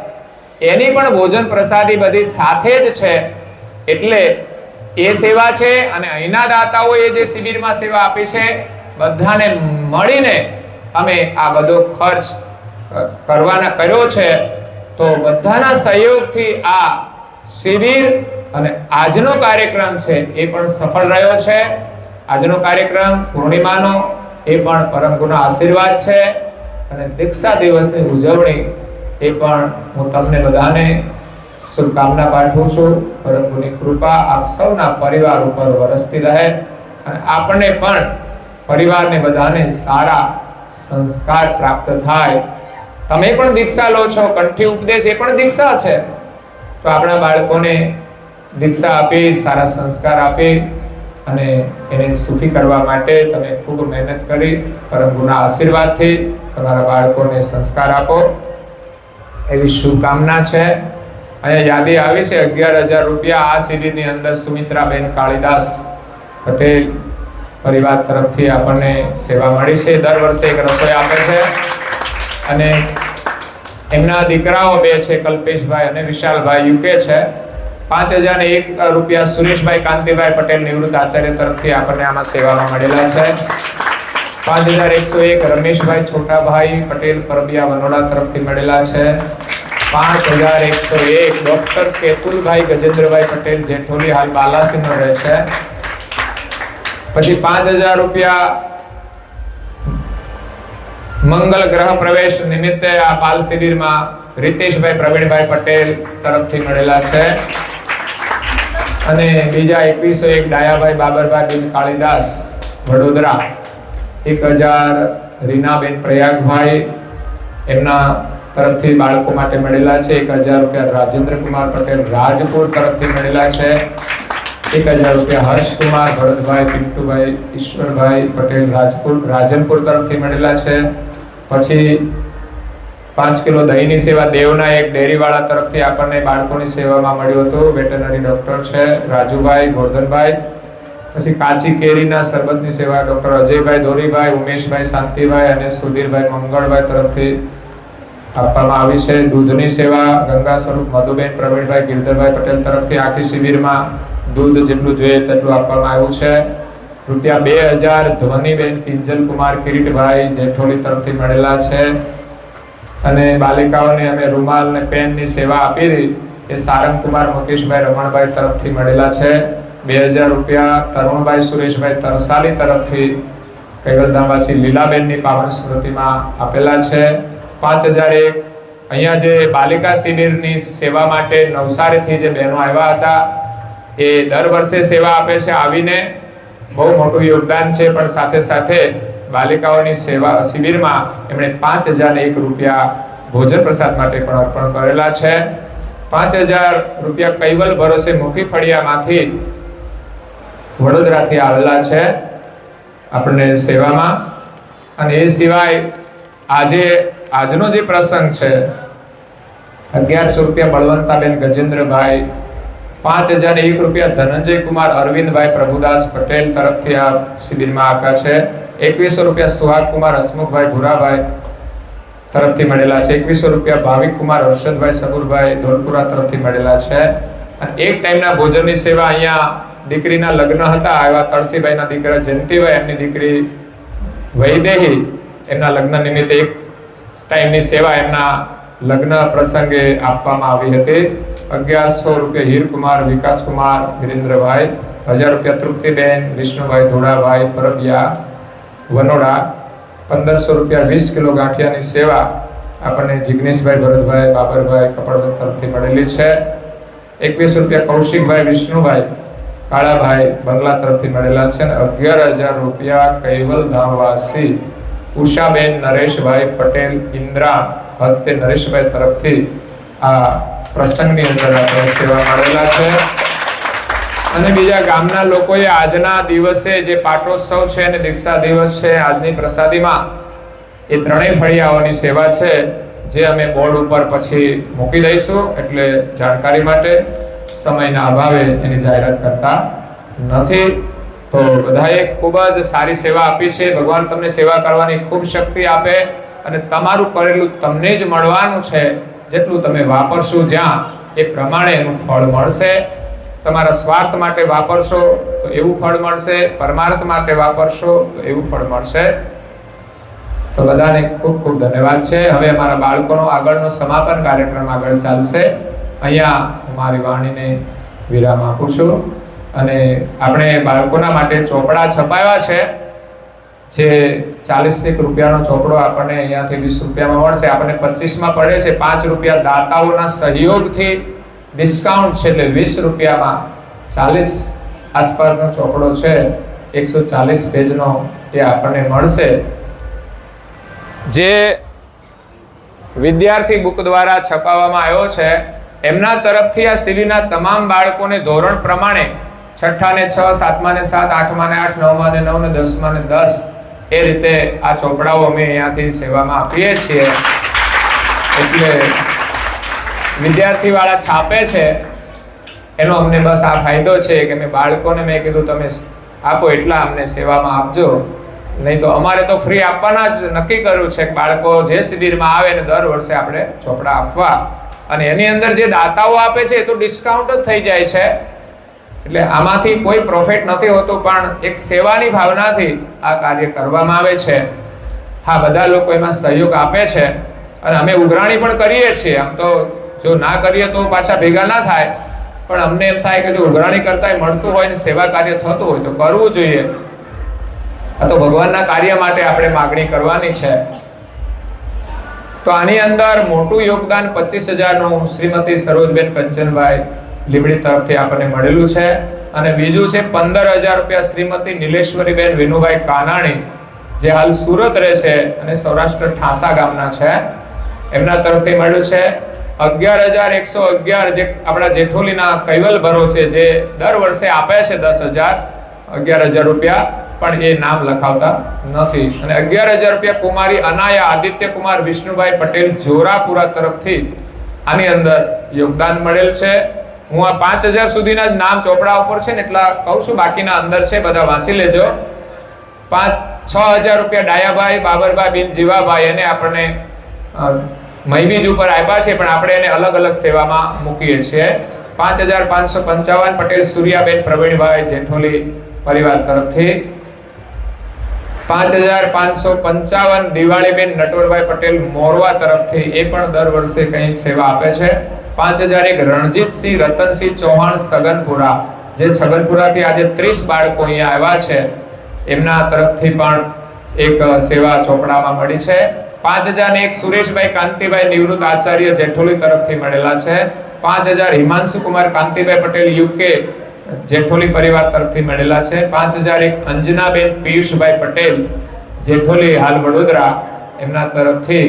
એની પણ ભોજન પ્રસાદી બધી સાથે જ છે. એટલે એ સેવા છે. અને અહીંના દાતાઓએ જે શિબિરમાં સેવા આપી છે, બધાને મળીને અમે આ બધો ખર્ચ કરવાના કર્યો છે. તો બધાના સહયોગથી આ શિબિર અને આજનો કાર્યક્રમ છે એ પણ સફળ રહ્યો છે. આજનો કાર્યક્રમ પૂર્ણિમાનો એ પણ પરમ ગુરુના આશીર્વાદ છે. અને દીક્ષા દિવસની ઉજવણી એ પણ હું તમને બધાને શુભકામના પાઠવું છું. પરમ ગુરુની કૃપા આપ સૌના પરિવાર ઉપર વરસતી રહે અને આપણને પણ પરિવારને બધાને સારા સંસ્કાર પ્રાપ્ત થાય. તમે પણ દીક્ષા લો છો, કંઠી ઉપદેશ એ પણ દીક્ષા છે. તો આપણા બાળકોને દીક્ષા આપી, સારા સંસ્કાર આપી અને એને સુખી કરવા માટે તમે ખૂબ મહેનત કરી પરમ ગુરુના આશીર્વાદથી તમારા બાળકોને સંસ્કાર આપો એવી શુભકામના છે. અહીંયા યાદી આવી છે 11,000 રૂપિયા આ શિબિરની અંદર સુમિત્રાબેન કાળીદાસ પટેલ પરિવાર તરફથી આપણને સેવા મળી છે. દર વર્ષે એક રસોઈ આપે છે અને એમના દીકરાઓ 2 છે, કલ્પેશભાઈ અને વિશાલભાઈ યુકે છે. 5,001 રૂપિયા સુરેશભાઈ કાંતિભાઈ પટેલ નિવૃત્ત આચાર્ય તરફથી આપણને આમાં સેવામાં મળેલા છે. 5,101 રમેશભાઈ છોટાભાઈ પટેલ પરબિયા વનોડા તરફથી મળેલા છે. 5,101 ડોક્ટર કેતુલભાઈ ગજેન્દ્રભાઈ પટેલ જેઠોલી હાલ બાલાસીનો રહે છે. પછી 5,000 રૂપિયા મંગલ ગ્રહ પ્રવેશ નિમિત્તે આ બાલ શિબિરમાં રીતેશભાઈ પ્રવીણભાઈ પટેલ તરફથી મળેલા છે અને બીજા 2101 ડાયાભાઈ બાબરભાઈ બિન કાળીદાસ વડોદરા, 1000 રીનાબેન પ્રયાગભાઈ એમના તરફથી બાળકો માટે મળેલા છે, 1000 રૂપિયા રાજેન્દ્ર કુમાર પટેલ રાજપુર તરફથી મળેલા છે, 1000 રૂપિયા હર્ષકુમાર ભરતભાઈ પિન્ટુભાઈ ઈશ્વરભાઈ પટેલ રાજનપુર તરફથી મળેલા છે. પછી 5 કિલો દહીંની સેવા દેવના એક ડેરીવાળા તરફથી આપણને બાળકોની સેવામાં મળ્યું હતું. વેટરનરી ડોક્ટર છે રાજુભાઈ ગોરધનભાઈ. પછી કાચી કેરીના શરબતની સેવા ડોક્ટર અજયભાઈ દોરીભાઈ, ઉમેશભાઈ શાંતિભાઈ અને સુધીરભાઈ મંગળભાઈ તરફથી આપવામાં આવી છે. દૂધની સેવા ગંગા સ્વરૂપ મધુબેન પ્રવીણભાઈ ગિરધરભાઈ પટેલ તરફથી આખી શિબિરમાં દૂધ જેટલું જોઈએ તેટલું આપવામાં આવ્યું છે. રૂપિયા 2000 ધ્વનીબેન કિંજલકુમાર કિરીટભાઈ જેઠોલી તરફથી મળેલા છે. અને બાલિકાઓને અમે રૂમાલ અને પેનની સેવા આપી એ સારંગકુમાર મુકેશભાઈ રમણભાઈ તરફથી મળેલા છે. 2000 રૂપિયા તરુણભાઈ સુરેશભાઈ તરસાલી તરફથી કૈવલધામવાસી લીલાબેનની પાવન સ્મૃતિમાં આપેલા છે. 5001 અહીંયા જે બાલિકા શિબિરની સેવા માટે નવસારીથી જે બહેનો આવ્યા હતા એ દર વર્ષે સેવા આપે છે. આવીને બહુ મોટું યોગદાન છે, પણ સાથે સાથે બાલિકાઓની સેવા શિબિરમાં એમણે 5001 રૂપિયા ભોજન પ્રસાદ માટે પણ અર્પણ કરેલા છે. 5000 રૂપિયા કૈવલ ભરોસે મુખી ફળિયામાંથી વડોદરાથી આવેલા છે આપણને સેવામાં. અને એ સિવાય આજનો જે પ્રસંગ છે 1100 રૂપિયા બળવંતાબેન ગજેન્દ્રભાઈ, 5001 રૂપિયા ધનંજય કુમાર અરવિંદભાઈ પ્રભુદાસ પટેલ તરફથી આ શિબિરમાં આપ્યા છે. 2100 રૂપિયા સુહાગ કુમાર હસમુખભાઈ ભુરાભાઈ તરફથી મળેલા છે. 2100 રૂપિયા ભાવિક કુમાર હર્ષદભાઈ સબુરભાઈ દોલપુરા તરફથી મળેલા છે. અને એક ટાઈમના ભોજનની સેવા અહીંયા દીકરીના લગ્ન હતા એવા તળસીભાઈના દીકરા જયંતિભાઈ, એમની દીકરી વૈદેહી, એમના લગ્ન નિમિત્તે એક ટાઈમની સેવા એમના લગ્ન પ્રસંગે આપવામાં આવી હતી. 1100 રૂપિયા હીરકુમાર વિકાસકુમાર વિરેન્દ્રભાઈ, 1000 રૂપિયા તૃપ્તિબેન વિષ્ણુભાઈ ધોળાભાઈ પરબિયા વનોડા, 1500 રૂપિયા 20 કિલો ગાંઠિયાની સેવા આપણને જિગ્નેશભાઈ ભરતભાઈ બાબરભાઈ કપડવંત તરફથી મળેલી છે. 2100 રૂપિયા કૌશિકભાઈ વિષ્ણુભાઈ કાળાભાઈ બંગલા તરફથી મળેલા છે. અને 11000 રૂપિયા કૈવલધામવાસી ઉષાબેન નરેશભાઈ પટેલ ઇન્દ્રા હસ્તે નરેશભાઈ તરફથી આ પ્રસંગની અંદર આપણે સેવા મળેલા છે. અને બીજા ગામના લોકોએ આજના દિવસે જે પાટોત્સવ છે અને દીક્ષા દિવસ છે, આજની પ્રસાદીમાં એ ત્રણેય ફળિયાઓની સેવા છે જે અમે બોર્ડ ઉપર પછી મૂકી દઈશું, એટલે જાણકારી માટે સમયના અભાવે એની જાહેરાત કરતા નથી. તો બધાએ ખૂબ જ સારી સેવા આપી છે. ભગવાન તમને સેવા કરવાની ખૂબ શક્તિ આપે અને તમારું કરેલું તમને જ મળવાનું છે. જેટલું તમે વાપરશો જ્યાં એ પ્રમાણે એનું ફળ મળશે. તમારા સ્વાર્થ માટે વાપરશો તો એવું ફળ મળશે, પરમાર્થ માટે વાપરશો તો એવું ફળ મળશે. તો બધાને ખૂબ ખૂબ ધન્યવાદ છે. હવે અમારા બાળકોનો આગળનો સમાપન કાર્યક્રમ આગળ ચાલશે. અહીંયા હું મારી વાણીને વિરામ આપું છું. અને આપણે બાળકોના માટે ચોપડા છપાવ્યા છે, જે 40 રૂપિયાનો ચોપડો આપણને અહીંયાથી 20 રૂપિયામાં મળશે. આપણને 25માં પડે છે. 5 રૂપિયા દાતાઓના સહયોગથી ડિસ્કાઉન્ટ છે, એટલે 20 રૂપિયામાં 40 આસપાસનો ચોપડો છે, 140 પેજનો એ આપણને મળશે. જે વિદ્યાર્થી બુક દ્વારા છપાવવામાં આવ્યો છે એમના તરફથી આ શિબિરના તમામ બાળકોને ધોરણ પ્રમાણે 6 ને 6, 7 ને 7, 8 ને 8, 9 ને 9 ને 10 ને 10 એ રીતે આ ચોપડાઓ અમે અહીંયાથી સેવામાં આપીએ છીએ. એટલે વિદ્યાર્થી વાળા છાપે છે એનો અમને બસ આ ફાયદો છે કે મેં બાળકોને મેં કીધું તમે આપો એટલા અમને સેવામાં આપજો, નહીં તો અમારે તો ફ્રી આપવાના જ નક્કી કર્યું છે કે બાળકો જે શિબિરમાં આવે ને દર વર્ષે આપણે ચોપડા આપવા. અને એની અંદર જે દાતાઓ આપે છે એ તો ડિસ્કાઉન્ટ જ થઈ જાય છે, એટલે આમાંથી કોઈ પ્રોફિટ નથી હોતું, પણ એક સેવાની ભાવનાથી આ કાર્ય કરવામાં આવે છે. હા, બધા લોકો એમાં સહયોગ આપે છે અને અમે ઉઘરાણી પણ કરીએ છીએ. આમ તો જો ના કરીએ તો પાછા ભેગા ના થાય, પણ અમને એમ થાય કે જો ઉઘરાણી કરતા મળતું હોય ને સેવા કાર્ય થતું હોય તો કરવું જોઈએ. આ તો ભગવાનના કાર્ય માટે આપણે માગણી કરવાની છે. તો આની અંદર મોટું યોગદાન 25,000 નું શ્રીમતી સરોજબેન કંચનભાઈ લીમડી તરફથી આપણને મળેલું છે. અને બીજું છે 15,000 રૂપિયા શ્રીમતી નીલેશ્વરીબેન વિનુભાઈ કાનાણી, જે હાલ સુરત રહે છે અને સૌરાષ્ટ્ર ઠાસા ગામના છે, એમના તરફથી મળ્યું છે. 11,111 જે આપણા જેઠોલીના કૈવલ ભરો છે, જે દર વર્ષે આપે છે 11,000 રૂપિયા, પણ એ નામ લખાવતા નથી. અને 11,000 રૂપિયા કુમારી અનાયા આદિત્ય કુમાર વિષ્ણુભાઈ પટેલ જોરાપુરા તરફથી આની અંદર યોગદાન મળેલ છે. હું આ 5,000 સુધીના જ નામ ચોપડા ઉપર છે ને એટલા કહું છું, બાકીના અંદર છે, બધા વાંચી લેજો. 6,000 રૂપિયા ડાયાભાઈ બાબરભાઈ બિન જીવાભાઈ, એને આપણને મહીબીજ ઉપર આપ્યા છે, પણ આપણે એને અલગ અલગ સેવામાં મૂકીએ છીએ. 5,555 પટેલ સૂર્યાબેન પ્રવીણભાઈ જેઠોલી પરિવાર તરફથી. 5,555 દિવાળીબેન નટવરભાઈ પટેલ મોરવા તરફથી, એ પણ દર વર્ષે કંઈ સેવા આપે છે. 5,001 રણજીતસિંહ રતનસિંહ ચૌહાણ સગનપુરા, જે છગનપુરાથી આજે 30 બાળકો અહીંયા આવ્યા છે, એમના તરફથી પણ એક સેવા ચોપડામાં મળી છે. 5,001 સુરેશભાઈ કાંતિભાઈ નિવૃત્ત આચાર્ય જેઠોલી તરફથી મળેલા છે. 5,000 હિમાંશુ કુમાર કાંતિભાઈ પટેલ યુકે જેઠોલી પરિવાર તરફથી મળેલા છે. 5,001 અંજનાબેન પિયુષભાઈ પટેલ જેઠોલી હાલ વડોદરા, એમના તરફથી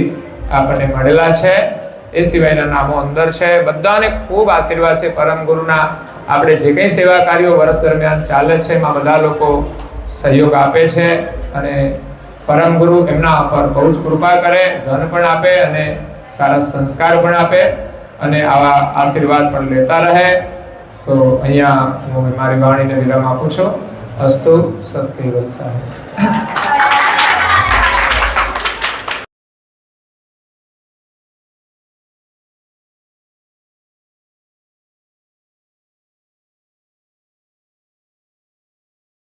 આપણને મળેલા છે. એ સિવાયના નામો અંદર છે. બધાને ખૂબ આશીર્વાદ છે પરમ ગુરુના. આપણે જે કંઈ સેવા કાર્યો વર્ષ દરમિયાન ચાલે છે એમાં બધા લોકો સહયોગ આપે છે, અને પરમ ગુરુ એમના પર બહુ જ કૃપા કરે, ધન પણ આપે અને સારા સંસ્કાર પણ આપે, અને આવા આશીર્વાદ પણ લેતા રહે. તો અહીંયા હું મારી વાણીને વિરામ આપું છું. અસ્તુ સત કેવલ સાહેબ.